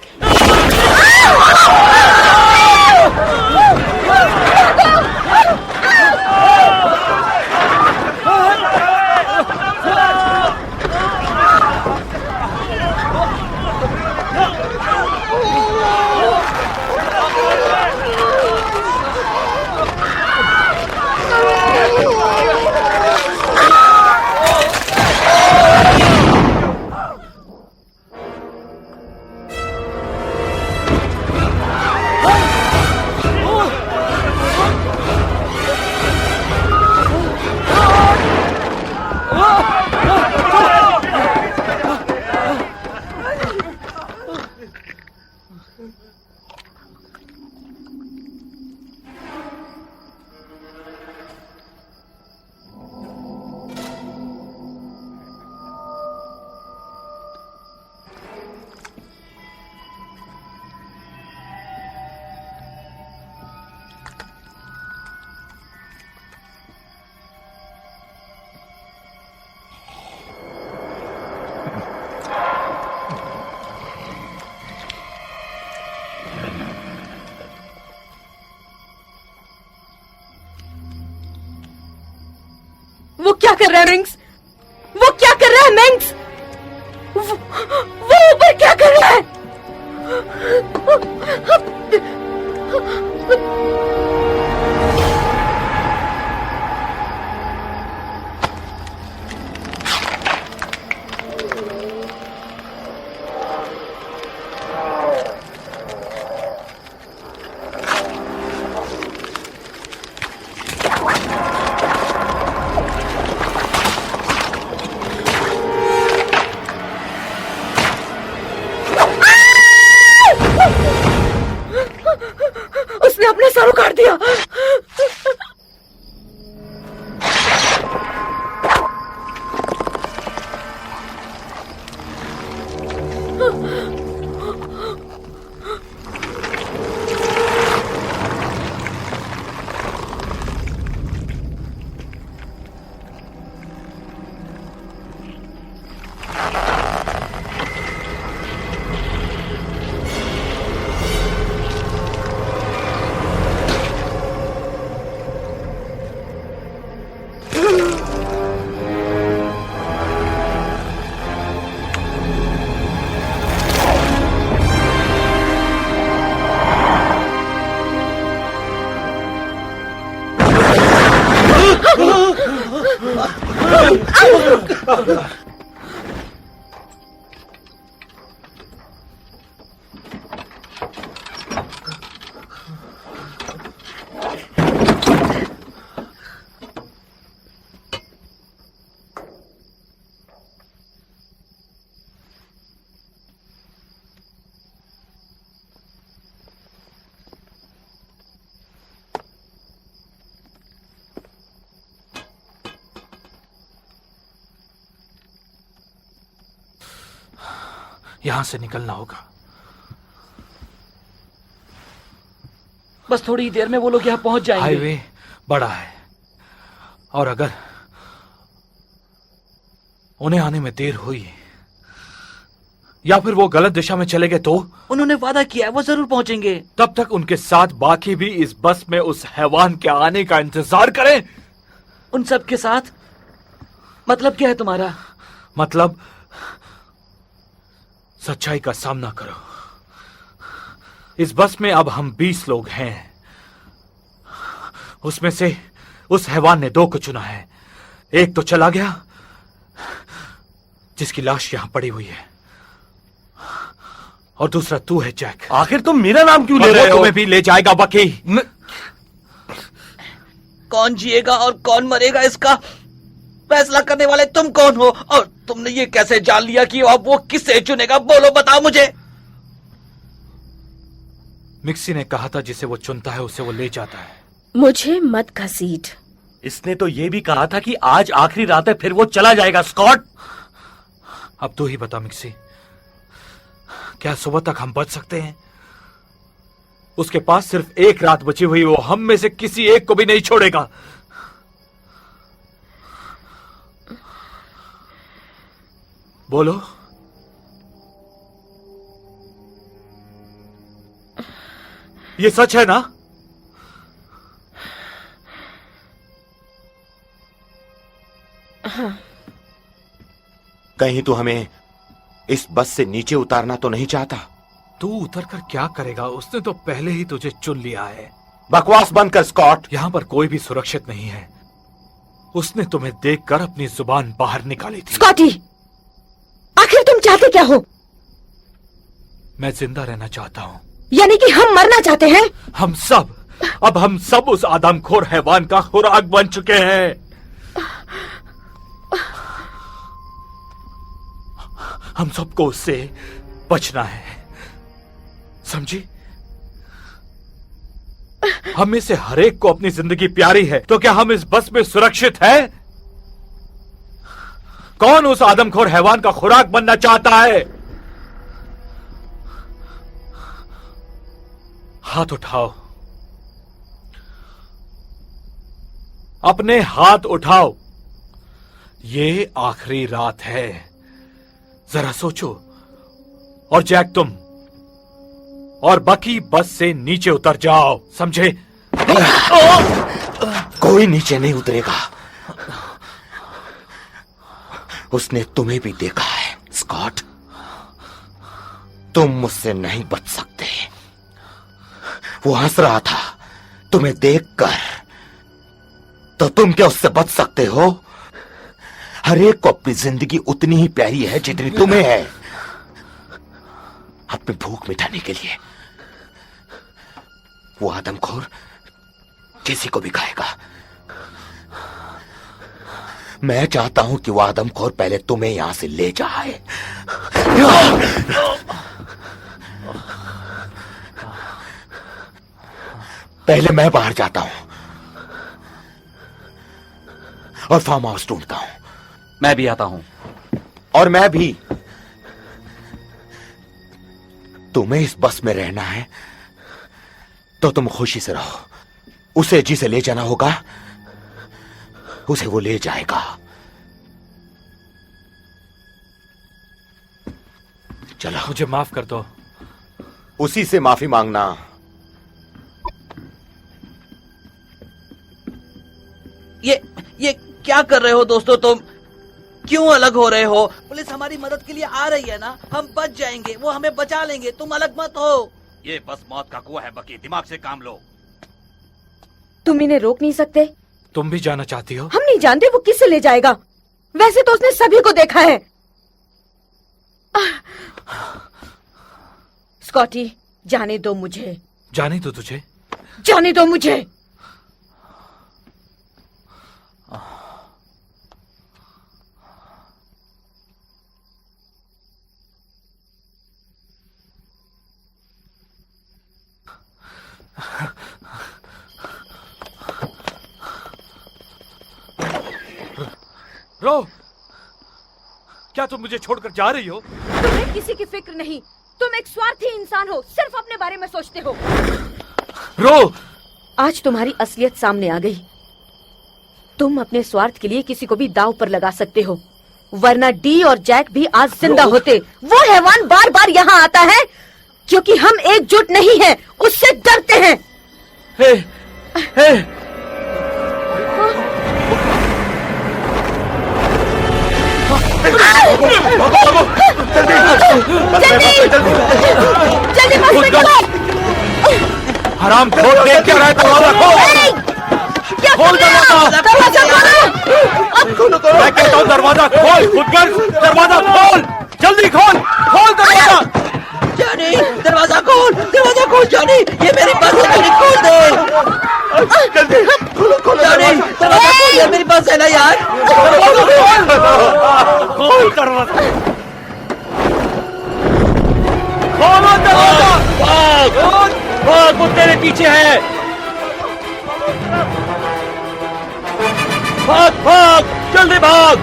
वो क्या कर रहा है रिंग्स? वो क्या कर रहा है मिंग्स? वो ऊपर क्या कर रहा है? उसने अपना सर उखाड़ दिया। यहां से निकलना होगा। बस थोड़ी देर में वो लोग यहाँ पहुंच जाएंगे। हाईवे बड़ा है और अगर उन्हें आने में देर हुई या फिर वो गलत दिशा में चले गए तो? उन्होंने वादा किया है वो जरूर पहुंचेंगे। तब तक उनके साथ बाकी भी इस बस में उस हैवान के आने का इंतजार करें। उन सब के साथ? मतलब क्या है तुम्हारा? मतलब सच्चाई का सामना करो। इस बस में अब हम 20 लोग हैं। उसमें से उस हैवान ने 2 को चुना है। एक तो चला गया जिसकी लाश यहां पड़ी हुई है और दूसरा तू है जैक। आखिर तुम मेरा नाम क्यों ले रहे हो? तुम्हें भी ले जाएगा बकी। कौन जिएगा और कौन मरेगा इसका फैसला करने वाले तुम कौन हो? और तुमने ये कैसे जान लिया कि अब वो किसे चुनेगा? बोलो, बताओ मुझे। मिक्सी ने कहा था जिसे वो चुनता है उसे वो ले जाता है। मुझे मत घसीट। इसने तो ये भी कहा था कि आज आखिरी रात है, फिर वो चला जाएगा। स्कॉट, अब तू ही बता मिक्सी, क्या सुबह तक हम बच सकते हैं? उसके पास सिर्फ 1 रात बची हुई, वो हम में से किसी एक को भी नहीं छोड़ेगा। बोलो। ये सच है ना? हाँ। कहीं तू हमें इस बस से नीचे उतारना तो नहीं चाहता? तू उतर कर क्या करेगा? उसने तो पहले ही तुझे चुन लिया है। बकवास बंद कर स्कॉट। यहां पर कोई भी सुरक्षित नहीं है। उसने तुम्हें देखकर अपनी जुबान बाहर निकाली थी। स्कॉटी, आखिर तुम चाहते क्या हो? मैं जिंदा रहना चाहता हूं। यानी कि हम मरना चाहते हैं? हम सब उस आदमखोर हैवान का खुराक बन चुके हैं। हम सबको उससे बचना है, समझी? हम में से हर एक को अपनी जिंदगी प्यारी है, तो क्या हम इस बस में सुरक्षित हैं? कौन उस आदमखोर हैवान का खुराक बनना चाहता है? हाथ उठाओ, अपने हाथ उठाओ। ये आखिरी रात है, जरा सोचो। और जैक, तुम और बकी बस से नीचे उतर जाओ, समझे? कोई नीचे नहीं उतरेगा। उसने तुम्हें भी देखा है स्कॉट। तुम मुझसे नहीं बच सकते। वो हंस रहा था तुम्हें देखकर, तो तुम क्या उससे बच सकते हो? हर एक को अपनी जिंदगी उतनी ही प्यारी है जितनी तुम्हें है, अपनी भूख मिटाने के लिए। वो आदमखोर किसी को भी खाएगा। मैं चाहता हूं कि वो आदमखोर पहले तुम्हें यहां से ले जाए। पहले मैं बाहर जाता हूं और फार्म हाउस ढूंढता हूं। मैं भी आता हूं। और मैं भी। तुम्हें इस बस में रहना है तो तुम खुशी से रहो। उसे जिसे ले जाना होगा उसे वो ले जाएगा। चलो। मुझे माफ कर दो। उसी से माफी मांगना। ये क्या कर रहे हो दोस्तों तुम? क्यों अलग हो रहे हो? पुलिस हमारी मदद के लिए आ रही है ना, हम बच जाएंगे, वो हमें बचा लेंगे, तुम अलग मत हो। ये बस मौत का कुआं है बकी, दिमाग से काम लो। तुम इन्हें रोक नहीं सकते? तुम भी जाना चाहती हो? हम नहीं जानते वो किससे ले जाएगा। वैसे तो उसने सभी को देखा है। स्कॉटी, जाने दो मुझे। जाने दो तुझे? जाने दो मुझे। रो, क्या तुम मुझे छोड़कर जा रही हो? तुम्हें किसी की फिक्र नहीं। तुम एक स्वार्थी इंसान हो, सिर्फ अपने बारे में सोचते हो। रो, आज तुम्हारी असलियत सामने आ गई। तुम अपने स्वार्थ के लिए किसी को भी दांव पर लगा सकते हो, वरना डी और जैक भी आज जिंदा होते। वो हैवान बार बार यहाँ आता है क्योंकि हम एकजुट नहीं हैं, उससे डरते हैं। हे, हे। जल्दी बस में चलो। हराम खोल, देख क्या रहा है? दरवाजा खोल। मैं कहता हूँ दरवाजा खोल, खुदगर दरवाजा खोल, जल्दी खोल, खोल दरवाजा। जॉनी, दरवाजा खोल, जॉनी, ये मेरी बस है, जॉनी खोल दे। जॉनी, दरवाजा खोल, ये मेरी बस है ना यार। खोल दरवाजा, खोलो दरवाजा। भाग, वो तेरे पीछे है। भाग, जल्दी भाग।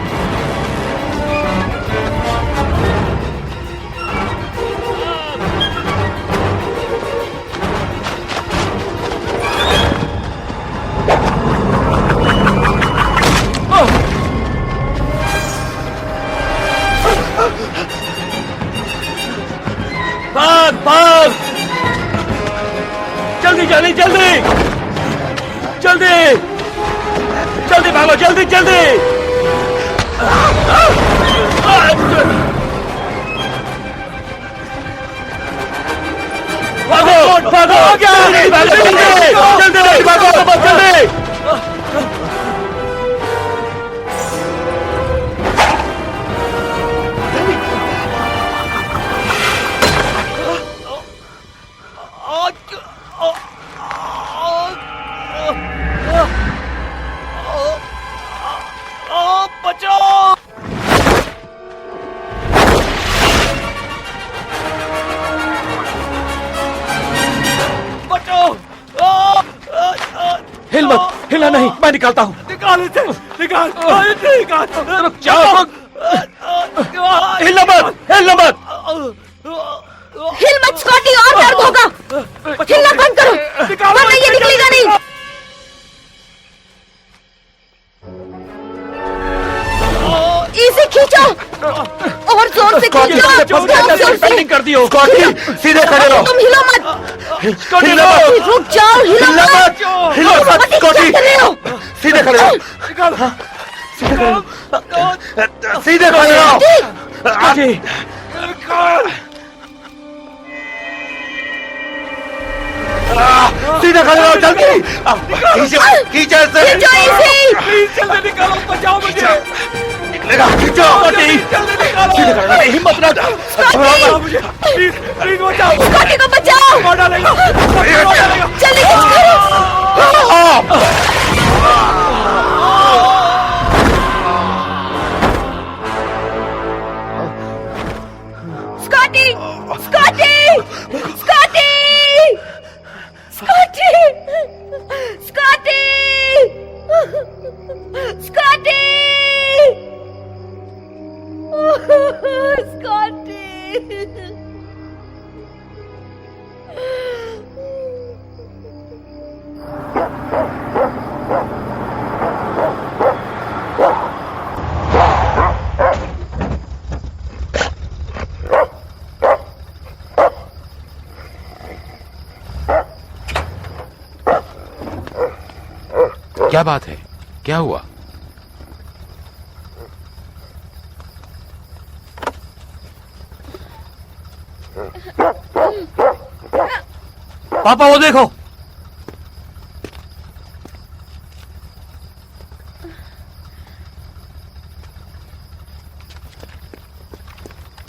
भाग, जल्दी भागो, जल्दी। भागो, जल्दी भागो। हिलना नहीं, मैं निकालता हूँ। निकाल। रुक जाओ। हिलना मत। हिल मत स्कॉटी, और दर्द होगा। हिलना बंद करो, वरना ये निकलेगा नहीं। इसे खींचो, और जोर से खींचो। कर दियो। स्कॉटी, सीधे खड़े रहो। तुम हिलो मत। रुक जाओ, हिलो मत। स्कॉटी, सीधे खड़े रहो। सीधे खड़े रहो। सीधे खड़े रहो, जल्दी। खींचो इसे। प्लीज जल्दी निकालो, बचाओ मुझे। निकलेगा, खींचो। सीधे खड़े रहो, हिम्मत ना दो। प्लीज प्लीज बचाओ। स्कॉटी को बचाओ। मार डालेगा। जल्दी कुछ करो। Scotty! Scotty! Scotty! Scotty! Scotty! Scotty! Scotty! क्या बात है? क्या हुआ? पापा वो देखो।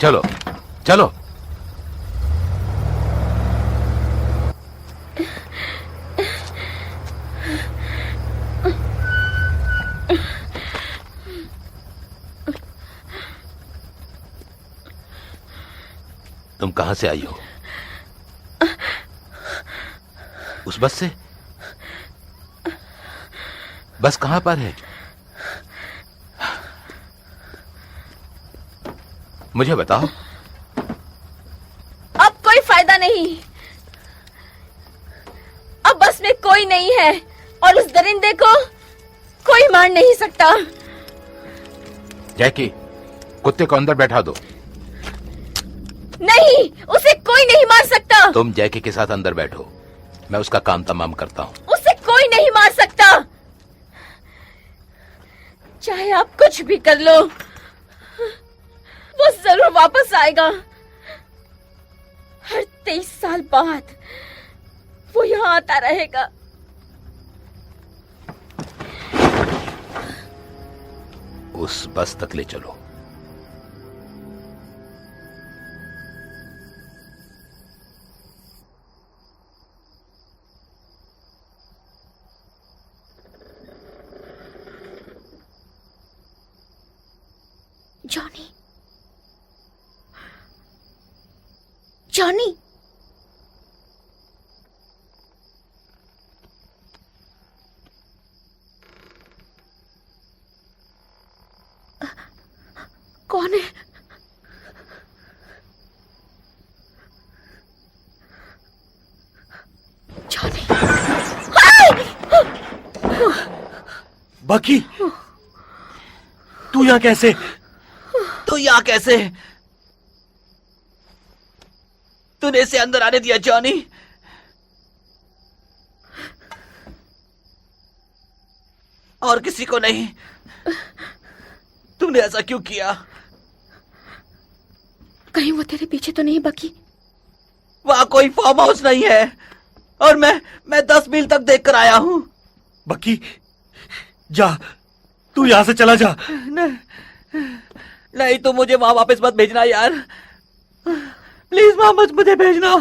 चलो चलो। तुम कहां से आई हो? उस बस से? बस कहां पर है? मुझे बताओ। अब कोई फायदा नहीं। अब बस में कोई नहीं है और उस दरिंदे को कोई मार नहीं सकता। जैकी, कुत्ते को अंदर बैठा दो। नहीं, उसे कोई नहीं मार सकता। तुम जैकी के साथ अंदर बैठो, मैं उसका काम तमाम करता हूं। उसे कोई नहीं मार सकता, चाहे आप कुछ भी कर लो। वो जरूर वापस आएगा। हर 23 साल बाद वो यहाँ आता रहेगा। उस बस तक ले चलो। जॉनी, जॉनी, कौन है? जॉनी। बकी, तू यहाँ कैसे? तो यहाँ कैसे? तूने इसे अंदर आने दिया जॉनी? और किसी को नहीं? तूने ऐसा क्यों किया? कहीं वो तेरे पीछे तो नहीं बकी? वहां कोई फार्म हाउस नहीं है और मैं 10 मील तक देख कर आया हूं। बकी, जा, तू यहां से चला जा। नहीं तो मुझे वहां वापस मत भेजना यार, प्लीज वहां मत मुझे भेजना।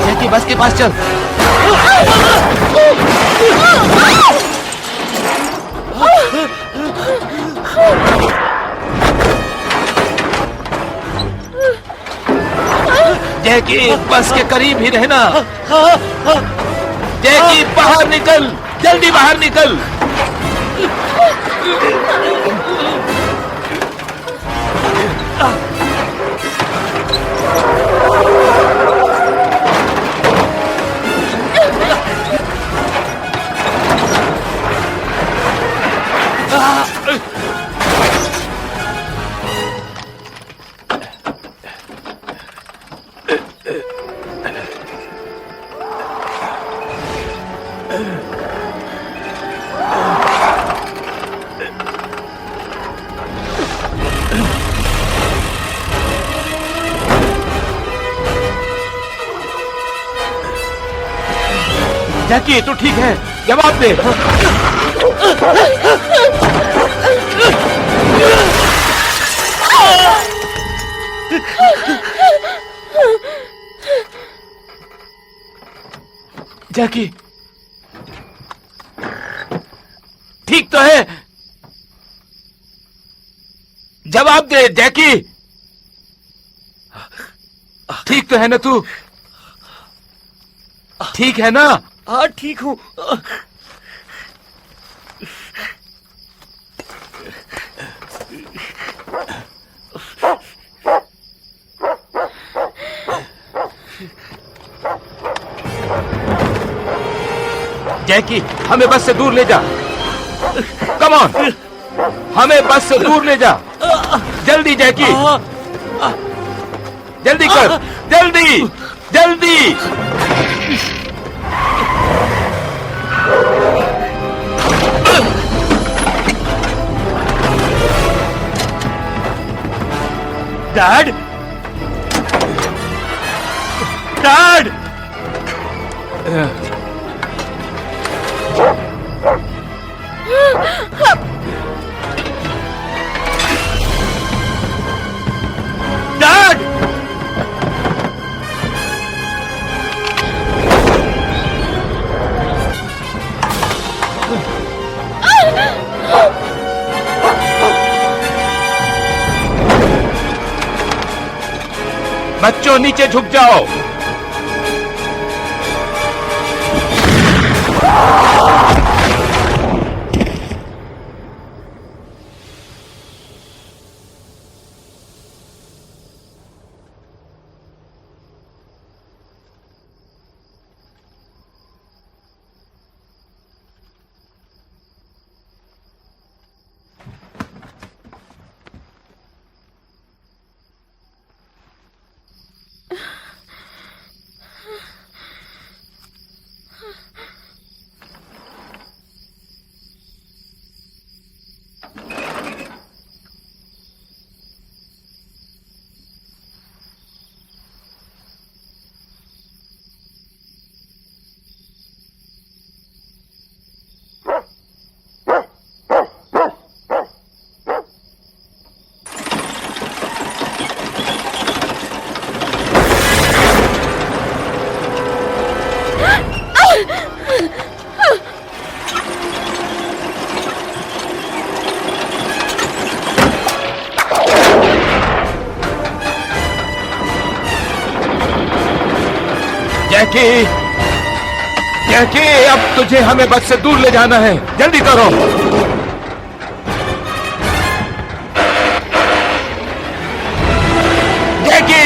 जैकी बस के पास चल। जैकी बस के करीब ही रहना। जैकी बाहर निकल, जल्दी बाहर निकल। जैकी तू ठीक है, जवाब दे। जैकी ठीक तो है, जवाब दे जैकी। ठीक तो है ना तू? ठीक है ना? हाँ ठीक हूँ। जैकी हमें बस से दूर ले जा। कम ऑन, हमें बस से दूर ले जा। जल्दी जैकी, जल्दी कर, जल्दी जल्दी। डैड, डैड, डैड, बच्चों नीचे झुक जाओ। जैकी, जैकी अब तुझे हमें बस से दूर ले जाना है, जल्दी करो। जैकी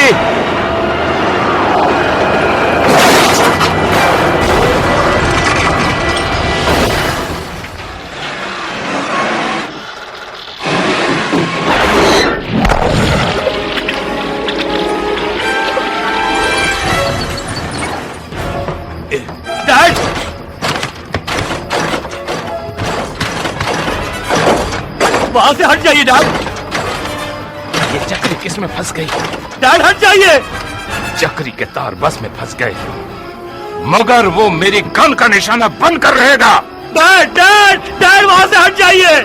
वहां से हट जाइए डैड। ये चक्री किस में फंस गई? डैड हट जाइए। चक्री के तार बस में फंस गए, मगर वो मेरी गन का निशाना बनकर रहेगा। डैड डैड डैड वहां से हट जाइए।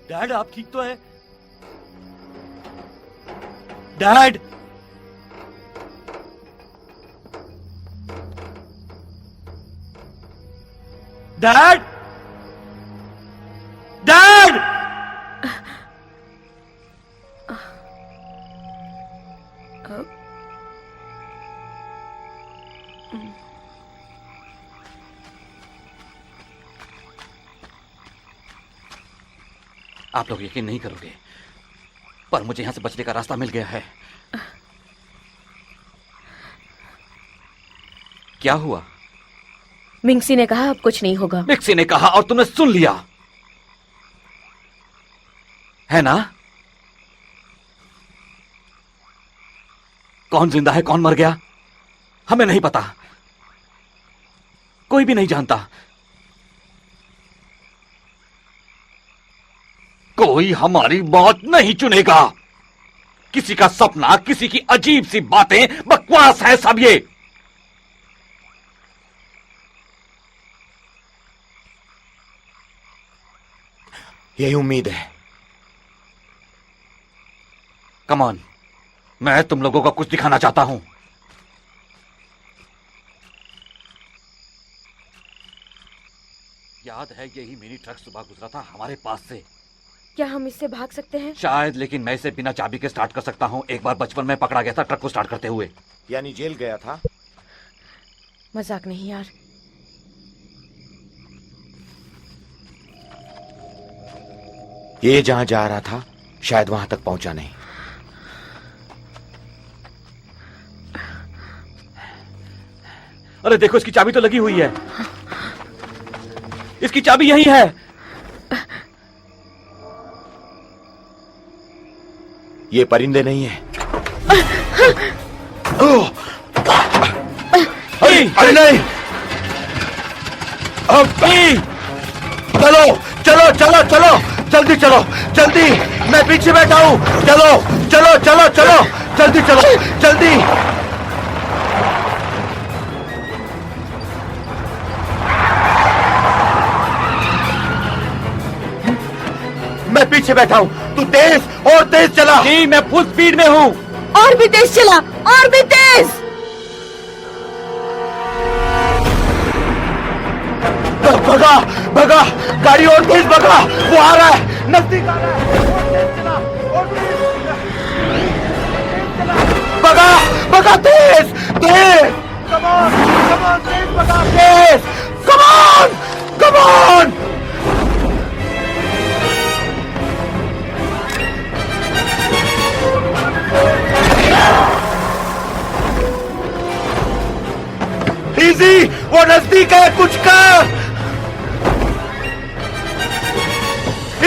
डैड आप ठीक तो हैं? डैड डैड डैड आप लोग यकीन नहीं करोगे, पर मुझे यहां से बचने का रास्ता मिल गया है। क्या हुआ? मिंगसी ने कहा अब कुछ नहीं होगा। मिक्सी ने कहा और तुमने सुन लिया, है ना? कौन जिंदा है कौन मर गया हमें नहीं पता, कोई भी नहीं जानता। कोई हमारी बात नहीं चुनेगा। किसी का सपना, किसी की अजीब सी बातें, बकवास है सब ये। यही उम्मीद है। कम ऑन, मैं तुम लोगों को कुछ दिखाना चाहता हूं। याद है यही मिनी ट्रक सुबह गुजरा था हमारे पास से। क्या हम इससे भाग सकते हैं? शायद, लेकिन मैं इसे बिना चाबी के स्टार्ट कर सकता हूं। एक बार बचपन में पकड़ा गया था ट्रक को स्टार्ट करते हुए। यानी जेल गया था? मजाक नहीं यार। ये जहां जा रहा था शायद वहां तक पहुंचा नहीं। अरे देखो, इसकी चाबी तो लगी हुई है। इसकी चाबी यही है। ये परिंदे नहीं है। अरे नहीं, चलो चलो चलो चलो, जल्दी चलो जल्दी, मैं पीछे बैठा हूं। चलो चलो चलो चलो, जल्दी चलो जल्दी। मैं पीछे बैठा हूं, तू तेज और तेज चला। जी मैं फुल स्पीड में हूं। और भी तेज चला, और भी तेज। भगा भगा, गाड़ी और तेज भगा, वो आ रहा है, नजदीक आ रहा है। और तेज चला, और तेज चला। भगा भगा, तेज तेज, कम ऑन तेज भगा, तेज, कम ऑन। इजी, वो नजदीक है, कुछ कर।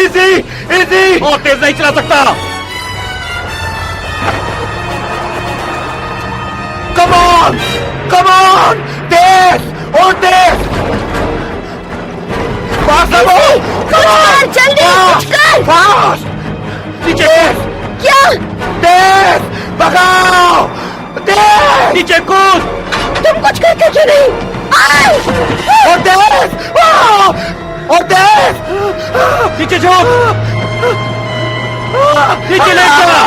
इजी इजी, और तेज नहीं चला सकता। कम ऑन, तेज और तेज। फास्ट जल्दी कुछ कर। फास्ट, नीचे। क्या? तेज भगाओ, तेज नीचे कूद। तुम कुछ करके क्यों नहीं? और तेज, और तेज, नीचे झोंक, नीचे ले चला।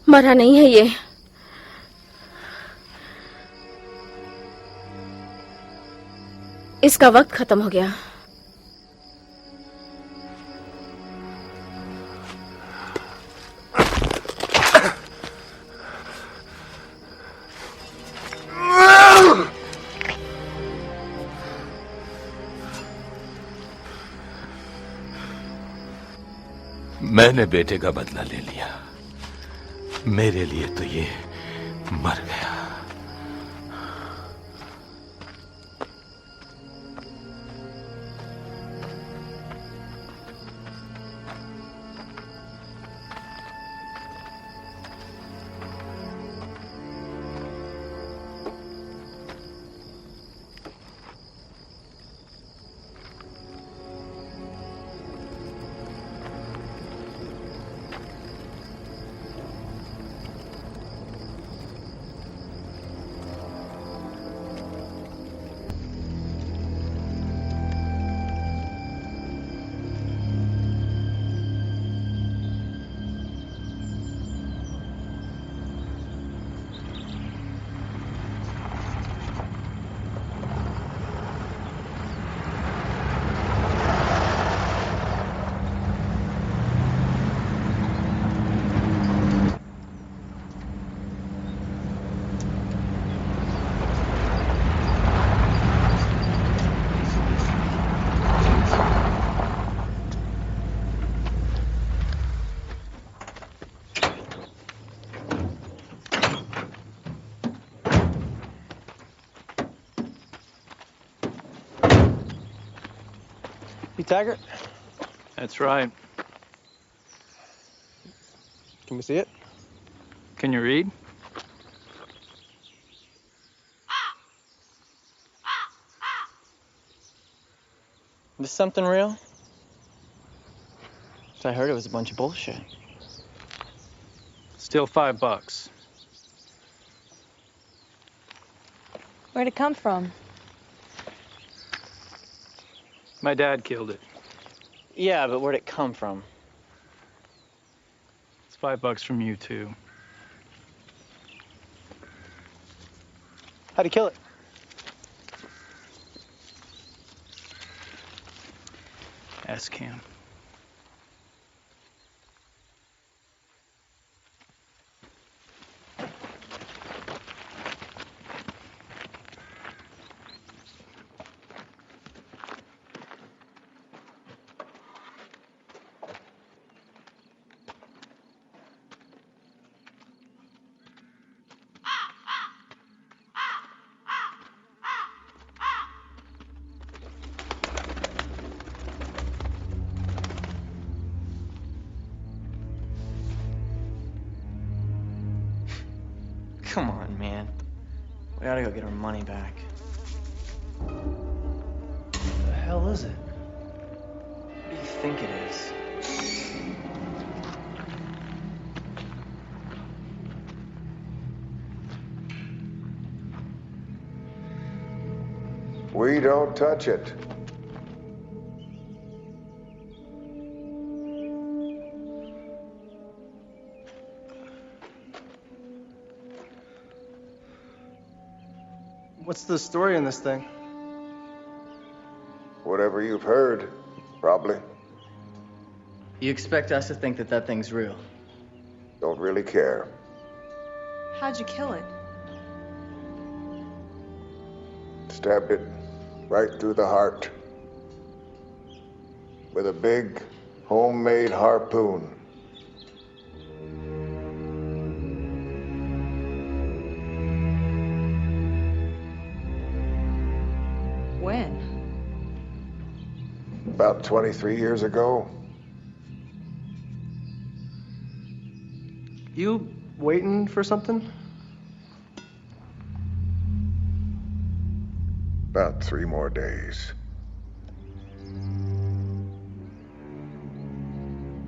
मरा नहीं है ये। इसका वक्त खत्म हो गया। मैंने बेटे का बदला ले लिया, मेरे लिए तो ये मर गया। You Taggart? That's right. Can we see it? Can you read? This something real? I heard it was a bunch of bullshit. Still $5. Where'd it come from? My dad killed it. Yeah, but where'd it come from? It's $5 from you, too. How'd he kill it? Ask Cam. Come on, man. We gotta go get our money back. What the hell is it? What do you think it is? We don't touch it. What's the story in this thing? Whatever you've heard, probably. You expect us to think that that thing's real? Don't really care. How'd you kill it? Stabbed it right through the heart with a big homemade harpoon. When? About 23 years ago. You waiting for something? About 3 more days.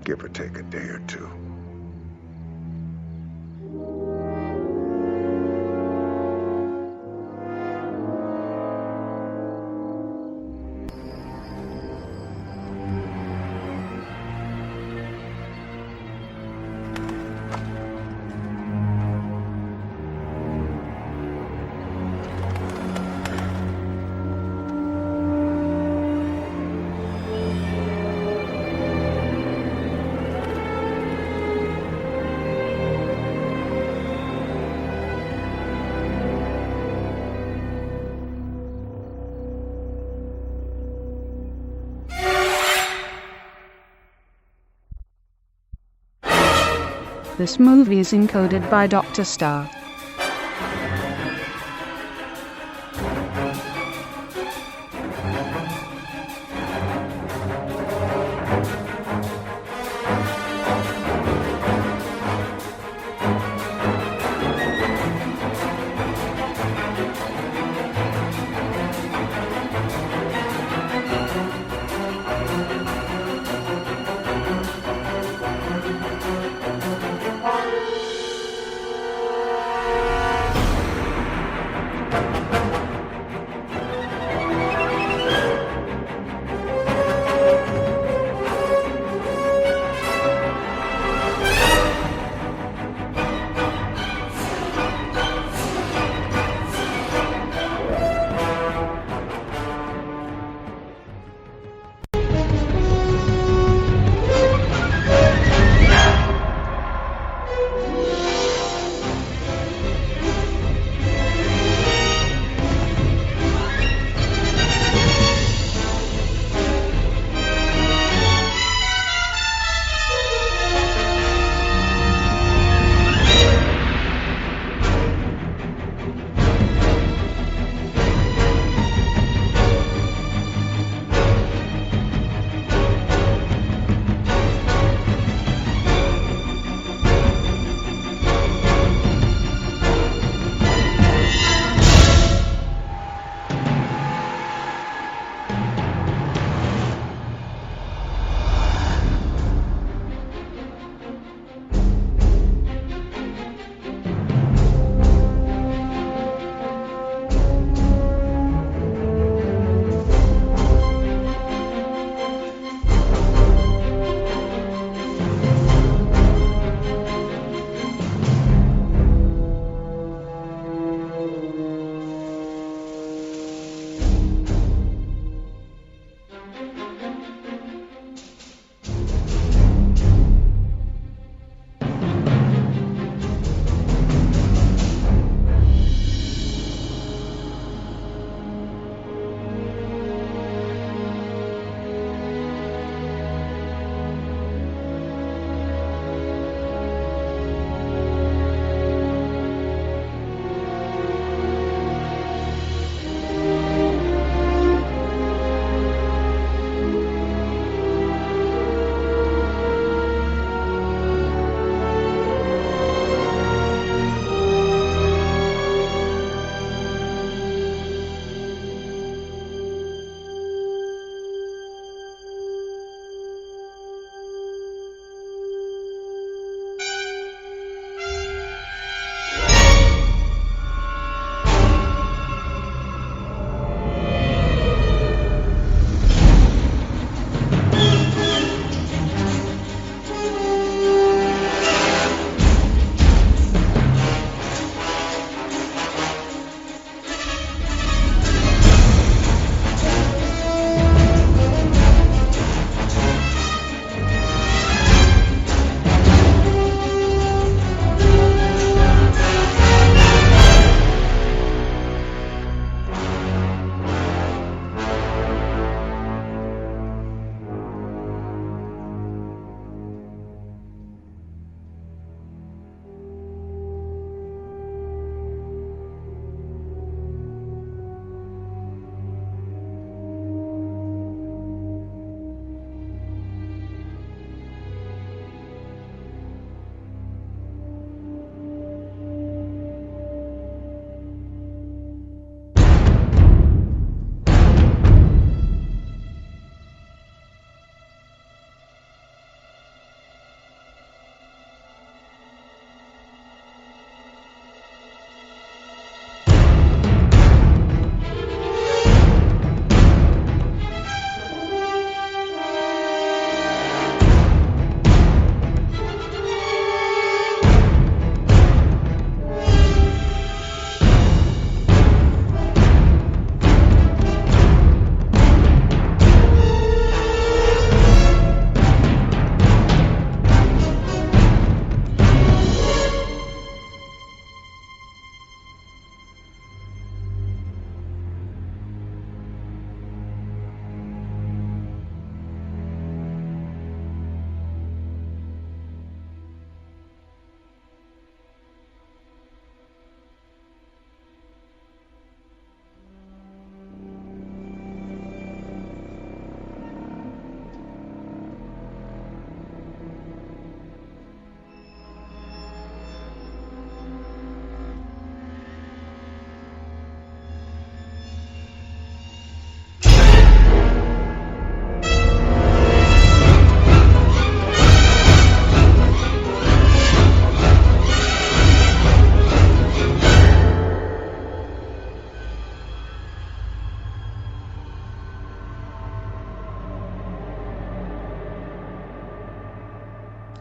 Give or take a day or two. This movie is encoded by Dr. Star.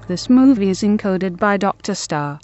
This movie is encoded by Dr. Star.